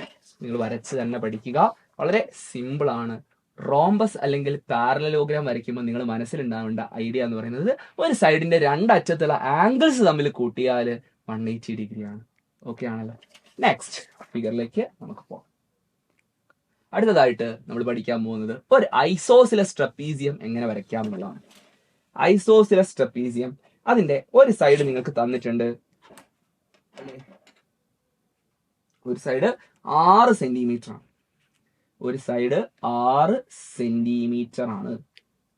നിങ്ങൾ വരച്ച് തന്നെ പഠിക്കുക. വളരെ സിമ്പിൾ ആണ്. റോംബസ് അല്ലെങ്കിൽ പാരലലോഗ്രാം വരയ്ക്കുമ്പോൾ നിങ്ങൾ മനസ്സിലുണ്ടാവേണ്ട ഐഡിയ എന്ന് പറയുന്നത് ഒരു സൈഡിന്റെ 2 അറ്റത്തുള്ള ആംഗിൾസ് തമ്മിൽ കൂട്ടിയാൽ 180 ഡിഗ്രി ആണ്. ഓക്കെ ആണല്ലോ. നെക്സ്റ്റ് ഫിഗറിലേക്ക് നമുക്ക് പോകാം. അടുത്തതായിട്ട് നമ്മൾ പഠിക്കാൻ പോകുന്നത് ഒരു ഐസോസിലസ് ട്രപ്പീസിയം എങ്ങനെ വരയ്ക്കാം എന്നുള്ളതാണ്. ഐസോസിലസ് ട്രപ്പീസിയം, അതിന്റെ ഒരു സൈഡ് നിങ്ങൾക്ക് തന്നിട്ടുണ്ട്. ഒരു സൈഡ് 6 സെന്റിമീറ്റർ ആണ്. ഒരു സൈഡ് 6 സെന്റിമീറ്റർ ആണ്.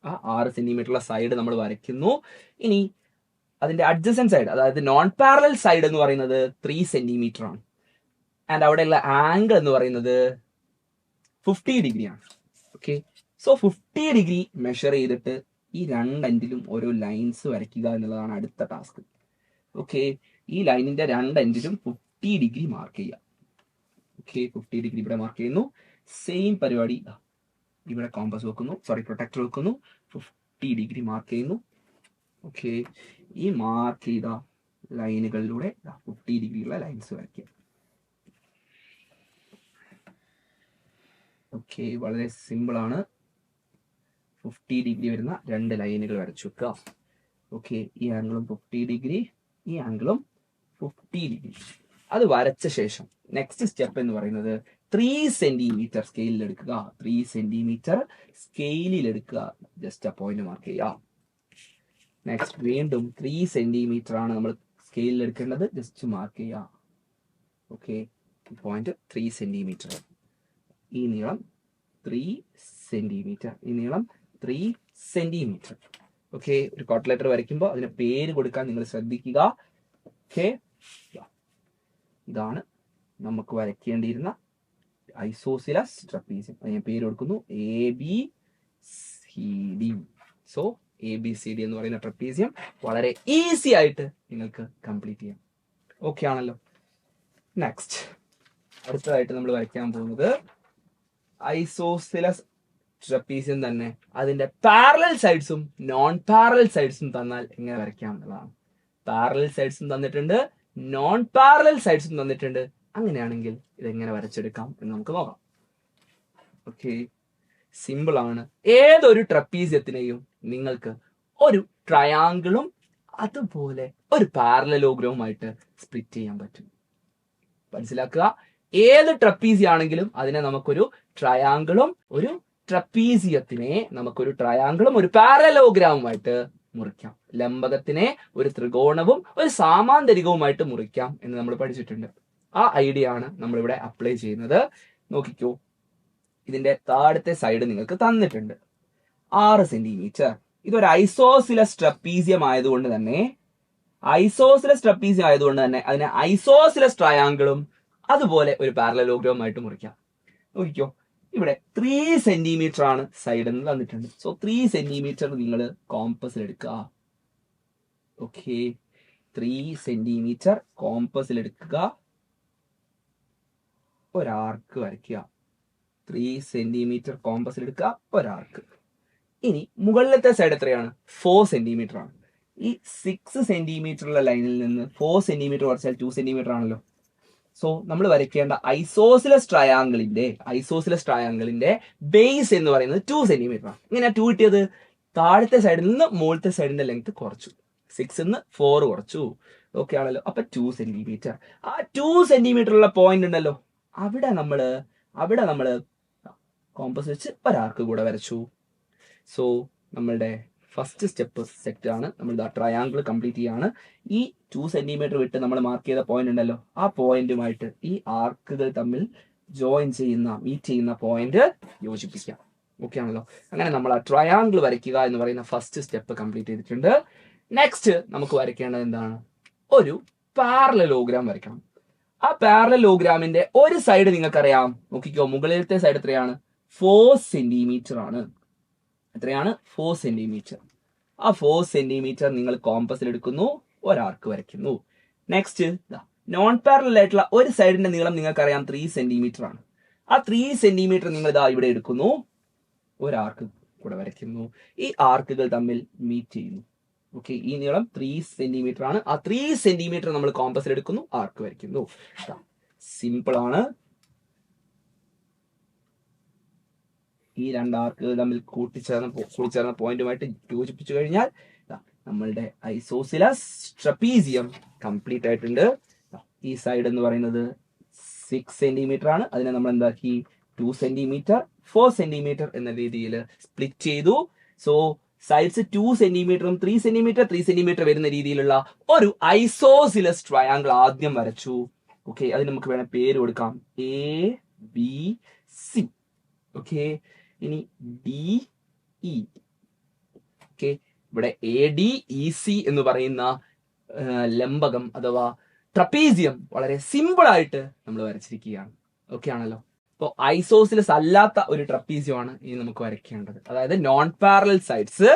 ആ 6 സെന്റിമീറ്ററുള്ള സൈഡ് നമ്മൾ വരയ്ക്കുന്നു. ഇനി അതിന്റെ അഡ്ജസന്റ് സൈഡ്, അതായത് നോൺ പാരലൽ സൈഡ് എന്ന് പറയുന്നത് 3 സെന്റിമീറ്റർ ആണ്. ആൻഡ് അവിടെയുള്ള ആംഗിൾ എന്ന് പറയുന്നത് 50 ഡിഗ്രി ആണ്. ഓക്കെ, സോ 50 ഡിഗ്രി മെഷർ ചെയ്തിട്ട് ഈ രണ്ടെൻഡിലും ഓരോ ലൈൻസ് വരയ്ക്കുക എന്നുള്ളതാണ് അടുത്ത ടാസ്ക്. ഓക്കെ, ഈ ലൈനിന്റെ രണ്ടെൻഡിലും 50 ഡിഗ്രി മാർക്ക് ചെയ്യുക. ഓക്കെ, 50 ഡിഗ്രി ഇവിടെ മാർക്ക് ചെയ്യുന്നു. സെയിം പരിപാടി ഇവിടെ കോമ്പസ് വെക്കുന്നു, പ്രൊട്ടക്ടർ വെക്കുന്നു, 50 ഡിഗ്രി മാർക്ക് ചെയ്യുന്നു. ഓക്കെ, ഈ മാർക്ക് ചെയ്ത ലൈനുകളിലൂടെ 50 ഡിഗ്രിയുള്ള ലൈൻസ് വരയ്ക്കുക. ഓക്കെ, വളരെ സിമ്പിൾ ആണ്. 50 ഡിഗ്രി വരുന്ന രണ്ട് ലൈനുകൾ വരച്ചു വെക്കുക. ഓക്കെ, ഈ ആംഗിളും 50 ഡിഗ്രി, ഈ ആംഗിളും 50 ഡിഗ്രി. അത് വരച്ച ശേഷം നെക്സ്റ്റ് സ്റ്റെപ്പ് എന്ന് പറയുന്നത് 3 സെന്റിമീറ്റർ സ്കെയിലിൽ എടുക്കുക. 3 സെന്റിമീറ്റർ സ്കെയിലിൽ എടുക്കുക. ജസ്റ്റ് ആ പോയിന്റ് മാർക്ക് ചെയ്യുക. നെക്സ്റ്റ് വീണ്ടും 3 സെന്റിമീറ്റർ ആണ് നമ്മൾ സ്കെയിലിൽ എടുക്കേണ്ടത്. ജസ്റ്റ് മാർക്ക് ചെയ്യുക. Okay, point 3 centimetre. ഈ നീളം 3 സെന്റിമീറ്റർ, ഈ നീളം 3 സെന്റിമീറ്റർ. ഓക്കെ, ഒരു കോട്ടിലേറ്റർ വരയ്ക്കുമ്പോൾ അതിന് പേര് കൊടുക്കാൻ നിങ്ങൾ ശ്രദ്ധിക്കുക. ഓക്കെ, ഇതാണ് നമുക്ക് വരയ്ക്കേണ്ടിയിരുന്ന ഐസോസിലസ് ട്രപ്പീസിയം. ഞാൻ പേര് കൊടുക്കുന്നു ABCD. സോ ABCD എന്ന് പറയുന്ന ട്രപ്പീസിയം വളരെ ഈസി ആയിട്ട് നിങ്ങൾക്ക് കംപ്ലീറ്റ് ചെയ്യാം. ഓക്കെ ആണല്ലോ. നെക്സ്റ്റ് അടുത്തതായിട്ട് നമ്മൾ വരയ്ക്കാൻ പോകുന്നത് ഐസോസിലസ് ട്രപ്പീസിയം തന്നെ. അതിന്റെ പാരലൽ സൈഡ്സും നോൺ പാരലൽ സൈഡ്സും തന്നാൽ എങ്ങനെ വരയ്ക്കാം എന്നുള്ളതാണ്. പാരലൽ സൈഡ്സും തന്നിട്ടുണ്ട്, നോൺ പാരലൽ സൈഡ്സും തന്നിട്ടുണ്ട്. അങ്ങനെയാണെങ്കിൽ ഇതെങ്ങനെ വരച്ചെടുക്കാം എന്ന് നമുക്ക് നോക്കാം. ഓക്കെ, സിമ്പിൾ ആണ്. ഏതൊരു ട്രപ്പീസിയത്തിനെയും നിങ്ങൾക്ക് ഒരു ട്രയാങ്കിളും അതുപോലെ ഒരു പാരലലോഗ്രവുമായിട്ട് സ്പ്ലിറ്റ് ചെയ്യാൻ പറ്റും. മനസ്സിലാക്കുക, ഏത് ട്രപ്പീസി ആണെങ്കിലും അതിനെ നമുക്കൊരു ട്രയാങ്കിളും ഒരു ട്രപ്പീസിയത്തിനെ നമുക്കൊരു ട്രയാങ്കിളും ഒരു പാരലലോഗ്രാമുമായിട്ട് മുറിക്കാം. ലംബകത്തിനെ ഒരു ത്രികോണവും ഒരു സാമാന്തരികവുമായിട്ട് മുറിക്കാം എന്ന് നമ്മൾ പഠിച്ചിട്ടുണ്ട്. ആ ഐഡിയ ആണ് നമ്മളിവിടെ അപ്ലൈ ചെയ്യുന്നത്. നോക്കിക്കോ, ഇതിന്റെ താഴത്തെ സൈഡ് നിങ്ങൾക്ക് തന്നിട്ടുണ്ട് 6 സെന്റിമീറ്റർ. ഇതൊരു ഐസോസിലസ് ട്രപ്പീസിയം ആയതുകൊണ്ട് തന്നെ അതിനെ ഐസോസിലസ് ട്രയാങ്കിളും അതുപോലെ ഒരു പാരലലോഗ്രവുമായിട്ട് മുറിക്കാം. നോക്കിക്കോ, ഇവിടെ 3 സെന്റിമീറ്റർ ആണ് സൈഡ് എന്ന് തന്നിട്ടുണ്ട്. സോ 3 സെന്റിമീറ്റർ നിങ്ങൾ കോമ്പസിൽ എടുക്കുക. ഓക്കെ, 3 സെന്റിമീറ്റർ കോമ്പസിൽ എടുക്കുക, ഒരാർക്ക് വരയ്ക്കുക. 3 സെന്റിമീറ്റർ കോമ്പസിൽ എടുക്കുക, ഒരാർക്ക്. ഇനി മുകളിലത്തെ സൈഡ് എത്രയാണ്? 4 സെന്റിമീറ്റർ ആണ്. ഈ 6 സെന്റിമീറ്ററുള്ള ലൈനിൽ നിന്ന് 4 സെന്റിമീറ്റർ കുറച്ചാൽ 2 സെന്റിമീറ്റർ ആണല്ലോ. സോ നമ്മൾ വരയ്ക്കേണ്ട ഐസോസിലസ് ട്രയാങ്കിളിന്റെ ബേസ് എന്ന് പറയുന്നത് 2 സെന്റിമീറ്റർ ആണ്. ഇങ്ങനെ 2 കിട്ടിയത് താഴത്തെ സൈഡിൽ നിന്ന് മുകളിലത്തെ സൈഡിന്റെ ലെങ്ത് കുറച്ചു. 6 നിന്ന് 4 കുറച്ചു. ഓക്കെ ആണല്ലോ. അപ്പൊ 2 സെന്റിമീറ്റർ. ആ 2 സെന്റിമീറ്റർ ഉള്ള പോയിന്റ് ഉണ്ടല്ലോ, അവിടെ നമ്മള് കോമ്പസ് വെച്ച് ഒരാർക്ക് കൂടെ വരച്ചു. സോ നമ്മളുടെ ഫസ്റ്റ് സ്റ്റെപ്പ് സെറ്റ് ആണ്. നമ്മൾ ട്രയാങ്കിൾ കംപ്ലീറ്റ് ചെയ്യാണ്. ഈ 2 സെന്റിമീറ്റർ വിട്ട് നമ്മൾ മാർക്ക് ചെയ്ത പോയിന്റ് ഉണ്ടല്ലോ, ആ പോയിന്റുമായിട്ട് ഈ ആർക്കുകൾ തമ്മിൽ മീറ്റ് ചെയ്യുന്ന പോയിന്റ് യോജിപ്പിക്കാം. ഓക്കെ ആണല്ലോ. അങ്ങനെ നമ്മൾ ആ ട്രയാങ്കിൾ വരയ്ക്കുക എന്ന് പറയുന്ന ഫസ്റ്റ് സ്റ്റെപ്പ് കംപ്ലീറ്റ് ചെയ്തിട്ടുണ്ട്. നെക്സ്റ്റ് നമുക്ക് വരയ്ക്കേണ്ടത് എന്താണ്? ഒരു പാരലലോഗ്രാം വരയ്ക്കണം. ആ പാരലലോഗ്രാമിന്റെ ഒരു സൈഡ് നിങ്ങൾക്കറിയാം. നോക്കിക്കോ, മുകളിലത്തെ സൈഡ് എത്രയാണ്? 4 സെന്റിമീറ്റർ ആണ്. എത്രയാണ്? 4 സെന്റിമീറ്റർ. ആ 4 സെന്റിമീറ്റർ നിങ്ങൾ കോമ്പസിൽ എടുക്കുന്നു, ഒരാർക്ക് വരയ്ക്കുന്നു. നെക്സ്റ്റ് നോൺ പാരലൽ ആയിട്ടുള്ള ഒരു സൈഡിന്റെ നീളം നിങ്ങൾക്കറിയാം 3 സെന്റിമീറ്റർ ആണ്. ആ 3 സെന്റിമീറ്റർ നിങ്ങൾ ഇവിടെ എടുക്കുന്നു, ഒരാർക്ക് കൂടെ വരയ്ക്കുന്നു. ഈ ആർക്കുകൾ തമ്മിൽ മീറ്റ് ചെയ്യുന്നു. ഓക്കെ, ഈ നീളം 3 സെന്റിമീറ്റർ ആണ്. ആ 3 സെന്റിമീറ്റർ നമ്മൾ കോമ്പസിൽ എടുക്കുന്നു, ആർക്ക് വരയ്ക്കുന്നു. സിമ്പിൾ ആണ്. ഈ രണ്ട് ആർക്കുകൾ തമ്മിൽ കൂട്ടിച്ചേർന്ന പോയിന്റുമായിട്ട് യോജിപ്പിച്ചു കഴിഞ്ഞാൽ നമ്മളുടെ ഐസോസിലസ് ട്രപ്പീസിയം കംപ്ലീറ്റ് ആയിട്ടുണ്ട്. ഈ സൈഡ് എന്ന് പറയുന്നത് 6 സെന്റിമീറ്റർ ആണ്. അതിനെ നമ്മൾ എന്താക്കി? 2 സെന്റിമീറ്റർ 4 സെന്റിമീറ്റർ എന്ന രീതിയിൽ സ്പ്ലിറ്റ് ചെയ്തു. സോ സൈഡ്സ് 2 സെന്റിമീറ്ററും 3 സെന്റിമീറ്റർ വരുന്ന രീതിയിലുള്ള ഒരു ഐസോസിലസ് ട്രയാങ്കിൾ ആദ്യം വരച്ചു. ഓക്കെ, അതിന് നമുക്ക് വേണം പേര് കൊടുക്കാം, ABC. ഓക്കെ, ഇനി ഡി ഇ. ഓക്കെ, ഇവിടെ ADEC എന്ന് പറയുന്ന ലംബകം അഥവാ ട്രപ്പീസിയം വളരെ സിമ്പിൾ ആയിട്ട് നമ്മൾ വരച്ചിരിക്കുകയാണ്. ഓക്കെ ആണല്ലോ. ഇപ്പോൾ ഐസോസിലസ് അല്ലാത്ത ഒരു ട്രപ്പീസിയമാണ് ഇനി നമുക്ക് വരയ്ക്കേണ്ടത്. അതായത് നോൺ പാരലൽ സൈഡ്സ്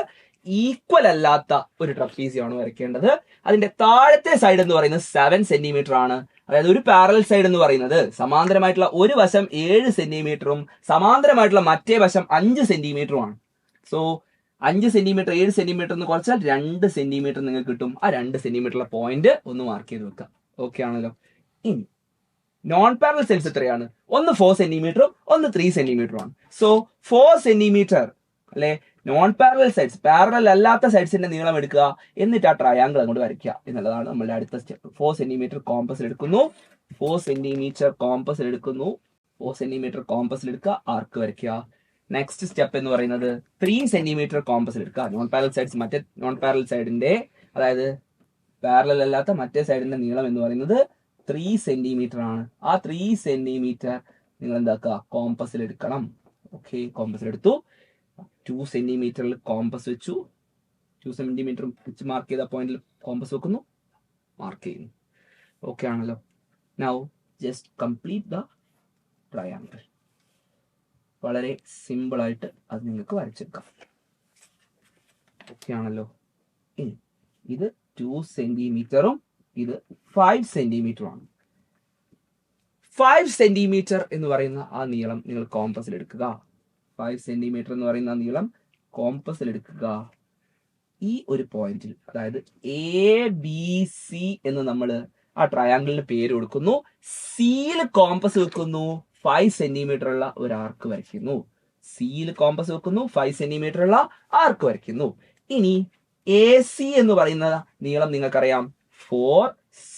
ഈക്വൽ അല്ലാത്ത ഒരു ട്രപ്പീസിയമാണ് വരയ്ക്കേണ്ടത്. അതിന്റെ താഴത്തെ സൈഡ് എന്ന് പറയുന്നത് 7 സെന്റിമീറ്റർ ആണ്. അതായത് ഒരു പാരലൽ സൈഡ് എന്ന് പറയുന്നത് സമാന്തരമായിട്ടുള്ള ഒരു വശം 7 സെന്റിമീറ്ററും സമാന്തരമായിട്ടുള്ള മറ്റേ വശം 5 സെന്റിമീറ്ററുമാണ്. സോ 5 സെന്റിമീറ്റർ 7 സെന്റിമീറ്റർ എന്ന് കുറച്ചാൽ 2 സെന്റിമീറ്റർ നിങ്ങൾക്ക് കിട്ടും. ആ 2 സെന്റിമീറ്ററിലെ പോയിന്റ് ഒന്ന് മാർക്ക് ചെയ്ത് വെക്കാം. ഓക്കെ ആണല്ലോ. ഇനി നോൺ പാരലൽ സൈഡ്സ് എത്രയാണ്? ഒന്ന് 4 സെന്റിമീറ്ററും ഒന്ന് 3 സെന്റിമീറ്ററും ആണ്. സോ 4 സെന്റിമീറ്റർ അല്ലെ നോൺ പാരലൽ സൈഡ്സ്, പാരലൽ അല്ലാത്ത സൈഡ്സിന്റെ നീളം എടുക്കുക, എന്നിട്ട് ആ ട്രയാങ്കിൾ അങ്ങോട്ട് വരയ്ക്കുക എന്നുള്ളതാണ് നമ്മളുടെ അടുത്ത സ്റ്റെപ്പ്. 4 സെന്റിമീറ്റർ കോമ്പസിൽ എടുക്കുന്നു, 4 സെന്റിമീറ്റർ കോമ്പസിൽ എടുക്കുന്നു, 4 സെന്റിമീറ്റർ കോമ്പസിൽ എടുക്കുക, ആർക്ക് വരയ്ക്കുക. നെക്സ്റ്റ് സ്റ്റെപ്പ് എന്ന് പറയുന്നത് 3 സെന്റിമീറ്റർ കോമ്പസിൽ എടുക്കുക. നോൺ പാരലൽ സൈഡ്സ് മറ്റേ നോൺ പാരലൽ സൈഡിന്റെ, അതായത് പാരലൽ അല്ലാത്ത മറ്റേ സൈഡിന്റെ നീളം എന്ന് പറയുന്നത് 3 സെന്റിമീറ്റർ ആണ്. ആ 3 സെന്റിമീറ്റർ നിങ്ങൾ എന്താക്കുക, കോമ്പസിൽ എടുക്കണം. ഓക്കെ, കോമ്പസിൽ എടുത്തു. 2 സെന്റിമീറ്ററിൽ കോമ്പസ് വെച്ചു. 2 സെന്റിമീറ്റർ വെച്ച് മാർക്ക് ചെയ്ത പോയിന്റിൽ കോമ്പസ് വെക്കുന്നു, മാർക്ക് ചെയ്യുന്നു. ഓക്കെ ആണല്ലോ. Now just complete the triangle. വളരെ സിമ്പിൾ ആയിട്ട് അത് നിങ്ങൾക്ക് വരച്ചെടുക്കാം. ഓക്കെ ആണല്ലോ. ഇനി ഇത് 2 സെന്റിമീറ്ററും ഇത് 5 സെന്റിമീറ്ററും ആണ്. 5 സെന്റിമീറ്റർ എന്ന് പറയുന്ന ആ നീളം നിങ്ങൾ കോമ്പസിൽ എടുക്കുക. 5 സെന്റിമീറ്റർ എന്ന് പറയുന്ന ആ നീളം കോമ്പസിൽ എടുക്കുക. ഈ ഒരു പോയിന്റിൽ, അതായത് ABC എന്ന് നമ്മൾ ആ ട്രയാങ്കിളിന് പേര് കൊടുക്കുന്നു. സിയിൽ കോമ്പസ് വെക്കുന്നു, 5 സെന്റിമീറ്റർ ഉള്ള ഒരു ആർക്ക് വരയ്ക്കുന്നു. സിയിൽ കോമ്പസ് വെക്കുന്നു, 5 സെന്റിമീറ്റർ ഉള്ള ആർക്ക് വരയ്ക്കുന്നു. ഇനി AC എന്ന് പറയുന്ന നീളം നിങ്ങൾക്കറിയാം 4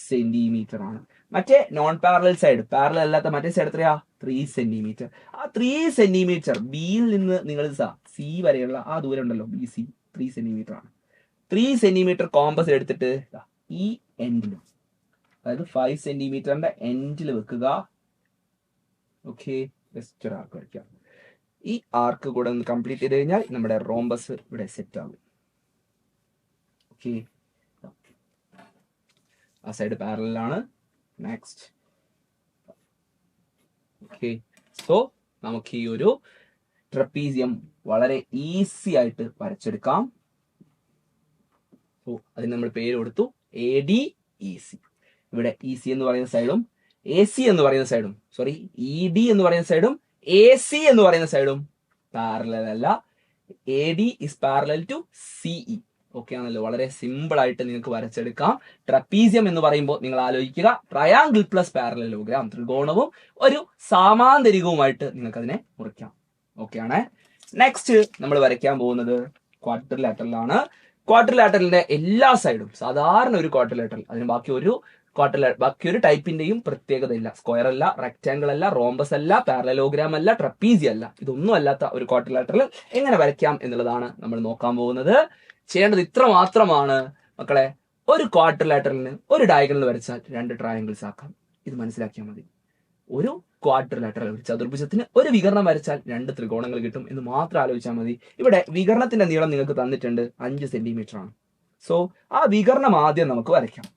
സെന്റിമീറ്റർ ആണ്. മറ്റേ നോൺ പാരലൽ സൈഡ്, പാരലൽ അല്ലാത്ത മറ്റേ സൈഡ് എത്രയാ? 3 സെന്റിമീറ്റർ. ആ 3 സെന്റിമീറ്റർ ബിയിൽ നിന്ന് നിങ്ങൾ സി വരെയുള്ള ആ ദൂരം ഉണ്ടല്ലോ, BC 3 സെന്റിമീറ്റർ ആണ്. 3 സെന്റിമീറ്റർ കോമ്പസ് എടുത്തിട്ട് ഈ എൻഡിൽ, അതായത് 5 സെന്റിമീറ്ററിന്റെ എൻഡിൽ വെക്കുക. ഓക്കെ, ജസ്റ്റ് ഒരു ആർക്ക് വരയ്ക്കാം. ഈ ആർക്ക് കൂടെ ഒന്ന് കംപ്ലീറ്റ് ചെയ്ത് കഴിഞ്ഞാൽ നമ്മുടെ റോംബസ് ഇവിടെ സെറ്റ് ആകും. ഓക്കെ, ആ സൈഡ് പാരലലാണ്. നെക്സ്റ്റ്. ഓക്കെ, സോ നമുക്ക് ഈ ഒരു ട്രപ്പീസിയം വളരെ ഈസി ആയിട്ട് വരച്ചെടുക്കാം. സോ അതിന് നമ്മൾ പേര് കൊടുത്തു ADEC. ഇവിടെ EC എന്ന് പറയുന്ന സൈഡും AC എന്ന് പറയുന്ന സൈഡും, സോറി ED എന്ന് പറയുന്ന സൈഡും AC എന്ന് പറയുന്ന സൈഡും പാരലൽ അല്ല. AD is parallel to CE. Okay ആണല്ലോ. വളരെ സിമ്പിൾ ആയിട്ട് നിങ്ങൾക്ക് വരച്ചെടുക്കാം. ട്രപ്പീസിയം എന്ന് പറയുമ്പോൾ നിങ്ങൾ ആലോചിക്കുക, ട്രയാങ്കിൾ പ്ലസ് പാരലലോഗ്രാം, ത്രികോണവും ഒരു സാമാന്തരികവുമായിട്ട് നിങ്ങൾക്ക് അതിനെ മുറിക്കാം. ഓക്കെ ആണ്. നെക്സ്റ്റ് നമ്മൾ വരയ്ക്കാൻ പോകുന്നത് ക്വാഡ്രിലാറ്ററലാണ്. ക്വാഡ്രിലാറ്ററലിന്റെ എല്ലാ സൈഡും സാധാരണ ഒരു ക്വാഡ്രിലാറ്ററൽ, അതിന് ബാക്കി ഒരു ടൈപ്പിന്റെയും പ്രത്യേകത ഇല്ല. സ്ക്വയർ അല്ല, റെക്ടാങ്കിൾ അല്ല, റോംബസ് അല്ല, പാരലലോഗ്രാം അല്ല, ട്രപ്പീസിയം അല്ല. ഇതൊന്നും അല്ലാത്ത ഒരു ക്വാഡ്രിലാറ്ററൽ എങ്ങനെ വരയ്ക്കാം എന്നുള്ളതാണ് നമ്മൾ നോക്കാൻ പോകുന്നത്. ചെയ്യേണ്ടത് ഇത്ര മാത്രമാണ് മക്കളെ. ഒരു ക്വാഡ്രിലാറ്ററലിന് ഒരു ഡയഗണൽ വരച്ചാൽ 2 ട്രയാങ്കിൾസ് ആക്കാം. ഇത് മനസ്സിലാക്കിയാൽ മതി. ഒരു ക്വാഡ്രിലാറ്ററൽ, ഒരു ചതുർഭുജത്തിന് ഒരു വികരണം വരച്ചാൽ 2 ത്രികോണങ്ങൾ കിട്ടും എന്ന് മാത്രം ആലോചിച്ചാൽ മതി. ഇവിടെ വികരണത്തിന്റെ നീളം നിങ്ങൾക്ക് തന്നിട്ടുണ്ട് 5 സെന്റിമീറ്റർ ആണ്. സോ ആ വികരണം ആദ്യം നമുക്ക് വരയ്ക്കാം.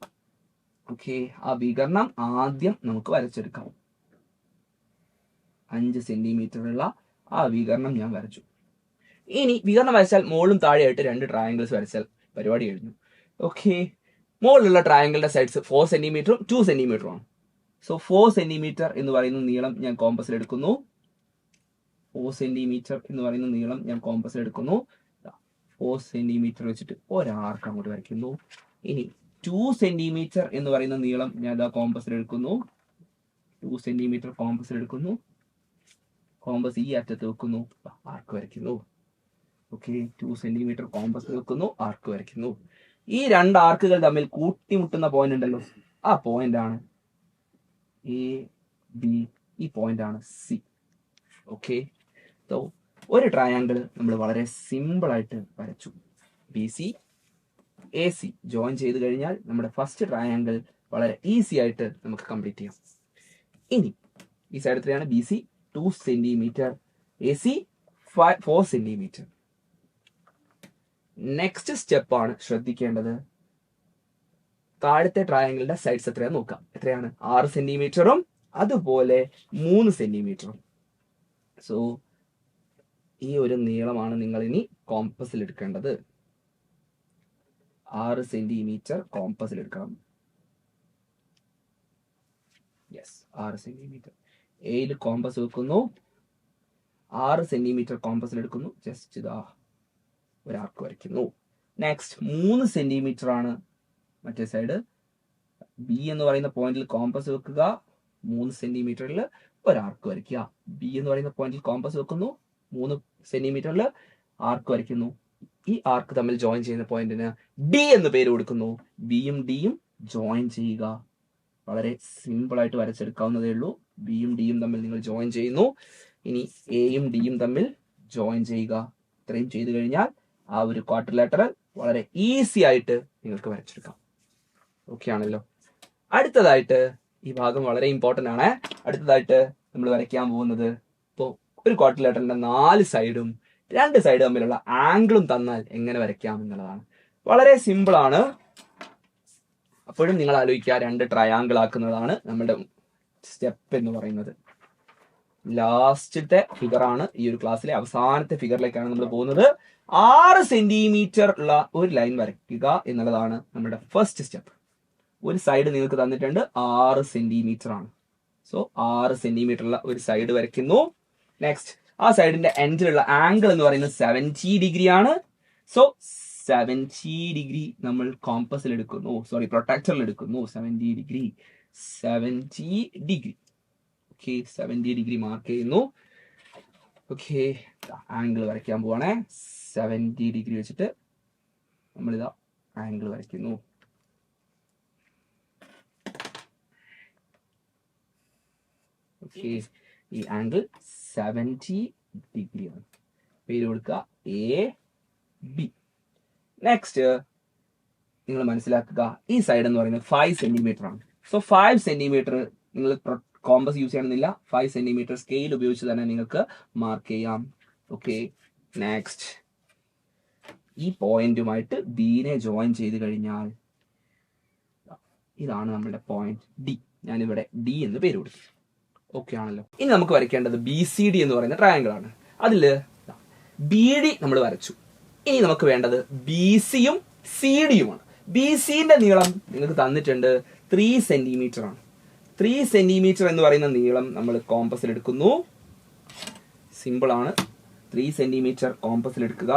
ഓക്കെ, ആ വികരണം ആദ്യം നമുക്ക് വരച്ചെടുക്കാം. 5 സെന്റിമീറ്റർ ഉള്ള ആ വികരണം ഞാൻ വരച്ചു. ഇനി വികരണം വരച്ചാൽ മുകളിലും താഴെയായിട്ട് 2 ട്രയാങ്കിൾസ് വരച്ചാൽ പരിപാടി കഴിഞ്ഞു. ഓക്കെ, മുകളിലുള്ള ട്രയാങ്കിളിന്റെ സൈഡ്സ് 4 സെന്റിമീറ്ററും 2 സെന്റിമീറ്ററും ആണ്. സോ 4 സെന്റിമീറ്റർ എന്ന് പറയുന്ന നീളം ഞാൻ കോമ്പസിൽ എടുക്കുന്നു. 4 സെന്റിമീറ്റർ എന്ന് പറയുന്ന നീളം ഞാൻ കോമ്പസിൽ എടുക്കുന്നു. 4 സെന്റിമീറ്റർ വെച്ചിട്ട് ഒരാർക്ക് അങ്ങോട്ട് വരയ്ക്കുന്നു. ഇനി 2 സെന്റിമീറ്റർ എന്ന് പറയുന്ന നീളം ഞാൻ കോമ്പസിൽ എടുക്കുന്നു. 2 സെന്റിമീറ്റർ കോമ്പസിൽ എടുക്കുന്നു. കോമ്പസ് ഈ അറ്റത്ത് വെക്കുന്നു, ആർക്ക് വരയ്ക്കുന്നു. ഓക്കെ, 2 സെന്റിമീറ്റർ കോമ്പസ് വെക്കുന്നു, ആർക്ക് വരയ്ക്കുന്നു. ഈ 2 ആർക്കുകൾ തമ്മിൽ കൂട്ടിമുട്ടുന്ന പോയിന്റ് ഉണ്ടല്ലോ, ആ പോയിന്റ് ആണ് AB. ഈ പോയിന്റ് ആണ് C. ഓക്കെ, സോ ഒരു ട്രയാങ്കിൾ നമ്മൾ വളരെ സിമ്പിൾ ആയിട്ട് വരച്ചു. BC AC ജോയിൻ ചെയ്ത് കഴിഞ്ഞാൽ നമ്മുടെ ഫസ്റ്റ് ട്രയാങ്കിൾ വളരെ ഈസി ആയിട്ട് നമുക്ക് കംപ്ലീറ്റ് ചെയ്യാം. ഇനി ഈ സൈഡ് എത്രയാണ്? BC 2 centimetre. AC 4 centimetre. Next സ്റ്റെപ്പാണ് ശ്രദ്ധിക്കേണ്ടത്. താഴത്തെ ട്രയാങ്കിളിന്റെ സൈഡ്സ് എത്രയാണെന്ന് നോക്കാം. എത്രയാണ്? 6 സെന്റിമീറ്ററും അതുപോലെ 3 സെന്റിമീറ്ററും. സോ ഈ ഒരു നീളമാണ് നിങ്ങൾ ഇനി കോമ്പസിൽ എടുക്കേണ്ടത്. 6 സെന്റിമീറ്റർ കോമ്പസിൽ എടുക്കണം. Yes, 6 centimetre. എയിൽ കോമ്പസ് വെക്കുന്നു, 6 സെന്റിമീറ്റർ കോമ്പസിൽ എടുക്കുന്നു. ജസ്റ്റ് ഇതാ ഒരു ആർക്ക് വരയ്ക്കുന്നു. നെക്സ്റ്റ് 3 സെന്റിമീറ്റർ ആണ് മറ്റേ സൈഡ്. ബി എന്ന് പറയുന്ന പോയിന്റിൽ കോമ്പസ് വെക്കുക, 3 സെന്റിമീറ്ററിൽ ഒരു ആർക്ക് വരയ്ക്കുക. ബി എന്ന് പറയുന്ന പോയിന്റിൽ കോമ്പസ് വെക്കുന്നു, 3 സെന്റിമീറ്ററിൽ ആർക്ക് വരയ്ക്കുന്നു. ഈ ആർക്ക് തമ്മിൽ ജോയിൻ ചെയ്യുന്ന പോയിന്റിന് ഡി എന്ന് പേര് കൊടുക്കുന്നു. ബിയും ഡിയും ജോയിൻ ചെയ്യുക. വളരെ സിമ്പിൾ ആയിട്ട് വരച്ചെടുക്കാവുന്നതേ ഉള്ളൂ. ബിയും ഡിയും തമ്മിൽ നിങ്ങൾ ജോയിൻ ചെയ്യുന്നു. ഇനി എയും ഡിയും തമ്മിൽ ജോയിൻ ചെയ്യുക. ഇത്രയും ചെയ്തു കഴിഞ്ഞാൽ ആ ഒരു ക്വാഡ്രിലാറ്ററൽ വളരെ ഈസി ആയിട്ട് നിങ്ങൾക്ക് വരച്ചെടുക്കാം. ഓക്കെ ആണല്ലോ. അടുത്തതായിട്ട് ഈ ഭാഗം വളരെ ഇമ്പോർട്ടന്റ് ആണ്. അടുത്തതായിട്ട് നമ്മൾ വരയ്ക്കാൻ പോകുന്നത്, ഇപ്പോൾ ഒരു ക്വാഡ്രിലാറ്ററലിന്റെ 4 സൈഡും 2 സൈഡ് തമ്മിലുള്ള ആംഗിളും തന്നാൽ എങ്ങനെ വരയ്ക്കാം എന്നുള്ളതാണ്. വളരെ സിമ്പിൾ ആണ്. അപ്പോഴും നിങ്ങൾ ആലോചിക്കുക, 2 ട്രയാങ്കിൾ ആക്കുന്നതാണ് നമ്മുടെ സ്റ്റെപ്പ് എന്ന് പറയുന്നത്. ലാസ്റ്റത്തെ ഫിഗർ ആണ് ഈ ഒരു ക്ലാസ്സിലെ അവസാനത്തെ ഫിഗറിലേക്കാണ് നമ്മൾ പോകുന്നത്. 6 സെന്റിമീറ്റർ ഉള്ള ഒരു ലൈൻ വരയ്ക്കുക എന്നുള്ളതാണ് നമ്മുടെ ഫസ്റ്റ് സ്റ്റെപ്പ്. ഒരു സൈഡ് നിങ്ങൾക്ക് തന്നിട്ടുണ്ട്, 6 സെന്റിമീറ്റർ ആണ്. സോ 6 സെന്റിമീറ്റർ ഉള്ള ഒരു സൈഡ് വരയ്ക്കുന്നു. നെക്സ്റ്റ് ആ സൈഡിന്റെ എൻഡിലുള്ള ആംഗിൾ എന്ന് പറയുന്നത് 70 ഡിഗ്രി ആണ്. സോ 70 ഡിഗ്രി നമ്മൾ കോമ്പസിൽ എടുക്കുന്നു, സോറി പ്രൊട്ടക്ടറിൽ എടുക്കുന്നു. 70 ഡിഗ്രി. ഓക്കെ, 70 ഡിഗ്രി മാർക്ക് ചെയ്യുന്നു. ഓക്കെ, ആംഗിൾ വരയ്ക്കാൻ പോവാണേ. 70 ഡിഗ്രി വെച്ചിട്ട് നമ്മളിതാ ആംഗിൾ വരയ്ക്കുന്നു. ഓക്കെ, ഈ ആംഗിൾ 70 ഡിഗ്രിയാണ്. പേര് കൊടുക്കുക AB. നെക്സ്റ്റ് നിങ്ങൾ മനസ്സിലാക്കുക, ഈ സൈഡ് എന്ന് പറയുന്നത് 5 സെന്റിമീറ്റർ ആണ്. സോ 5 സെന്റിമീറ്റർ നിങ്ങൾ കോമ്പസ് യൂസ് ചെയ്യണമെന്നില്ല, 5 സെന്റിമീറ്റർ സ്കെയിൽ ഉപയോഗിച്ച് തന്നെ നിങ്ങൾക്ക് മാർക്ക് ചെയ്യാം. ഓക്കെ, നെക്സ്റ്റ് ഈ പോയിന്റുമായിട്ട് ബിനെ ജോയിൻ ചെയ്ത് കഴിഞ്ഞാൽ ഇതാണ് നമ്മുടെ പോയിന്റ് ഡി. ഞാനിവിടെ ഡി എന്ന് പേര് കൊടുത്തു. ഓക്കെ ആണല്ലോ. ഇനി നമുക്ക് വരയ്ക്കേണ്ടത് BCD എന്ന് പറയുന്ന ട്രയാങ്കിൾ ആണ്. അതിൽ BD നമ്മൾ വരച്ചു. ഇനി നമുക്ക് വേണ്ടത് BCയും CDയുമാണ്. BCന്റെ നീളം നിങ്ങൾക്ക് തന്നിട്ടുണ്ട് 3 സെന്റിമീറ്റർ ആണ്. 3 സെന്റിമീറ്റർ എന്ന് പറയുന്ന നീളം നമ്മൾ കോമ്പസിൽ എടുക്കുന്നു. സിമ്പിൾ ആണ്. 3 സെന്റിമീറ്റർ കോമ്പസിൽ എടുക്കുക.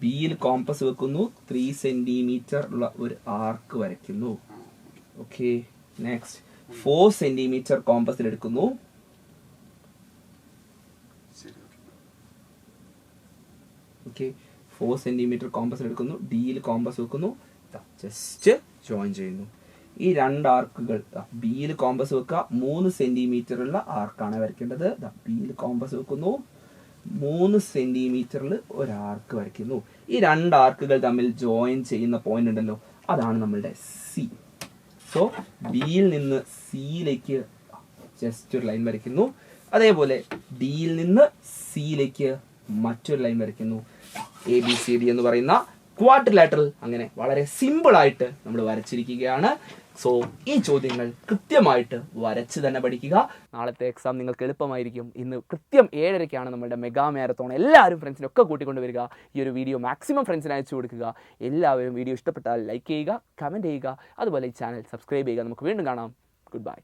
ബിയിൽ കോമ്പസ് വെക്കുന്നു, 3 സെന്റിമീറ്റർ ഉള്ള ഒരു ആർക്ക് വരയ്ക്കുന്നു. ഓക്കെ, നെക്സ്റ്റ് 4 സെന്റിമീറ്റർ കോമ്പസിൽ എടുക്കുന്നു. ഓക്കെ, 4 സെന്റിമീറ്റർ കോമ്പസിൽ എടുക്കുന്നു. ഡിയിൽ കോമ്പസ് വെക്കുന്നു, ജസ്റ്റ് ജോയിൻ ചെയ്യുന്നു. ഈ 2 ആർക്കുകൾ ബിയിൽ കോമ്പസ് വെക്കുക. 3 സെന്റിമീറ്റർ ഉള്ള ആർക്കാണ് വരയ്ക്കേണ്ടത്. ബിയിൽ കോമ്പസ് വെക്കുന്നു, 3 സെന്റിമീറ്ററിൽ ഒരു ആർക്ക് വരയ്ക്കുന്നു. ഈ 2 ആർക്കുകൾ തമ്മിൽ ജോയിൻ ചെയ്യുന്ന പോയിന്റ് ഉണ്ടല്ലോ, അതാണ് നമ്മളുടെ സി. സോ ബിയിൽ നിന്ന് സിയിലേക്ക് ജസ്റ്റ് ഒരു ലൈൻ വരയ്ക്കുന്നു. അതേപോലെ ഡിയിൽ നിന്ന് സിയിലേക്ക് മറ്റൊരു ലൈൻ വരയ്ക്കുന്നു. ABCD എന്ന് പറയുന്ന ക്വാഡ്രിലാറ്ററൽ അങ്ങനെ വളരെ സിമ്പിൾ ആയിട്ട് നമ്മൾ വരച്ചിരിക്കുകയാണ്. സോ ഈ ചോദ്യങ്ങൾ കൃത്യമായിട്ട് വരച്ച് തന്നെ പഠിക്കുക. നാളത്തെ എക്സാം നിങ്ങൾക്ക് എളുപ്പമായിരിക്കും. ഇന്ന് കൃത്യം 7:30-ക്കാണ് നമ്മുടെ മെഗാ മാരത്തോൺ. എല്ലാവരും ഫ്രണ്ട്സിനൊക്കെ കൂട്ടിക്കൊണ്ട് വരിക. ഈ ഒരു വീഡിയോ മാക്സിമം ഫ്രണ്ട്സിന് അയച്ചു കൊടുക്കുക. എല്ലാവരും വീഡിയോ ഇഷ്ടപ്പെട്ടാൽ ലൈക്ക് ചെയ്യുക, കമൻറ്റ് ചെയ്യുക, അതുപോലെ ഈ ചാനൽ സബ്സ്ക്രൈബ് ചെയ്യുക. നമുക്ക് വീണ്ടും കാണാം. Good bye.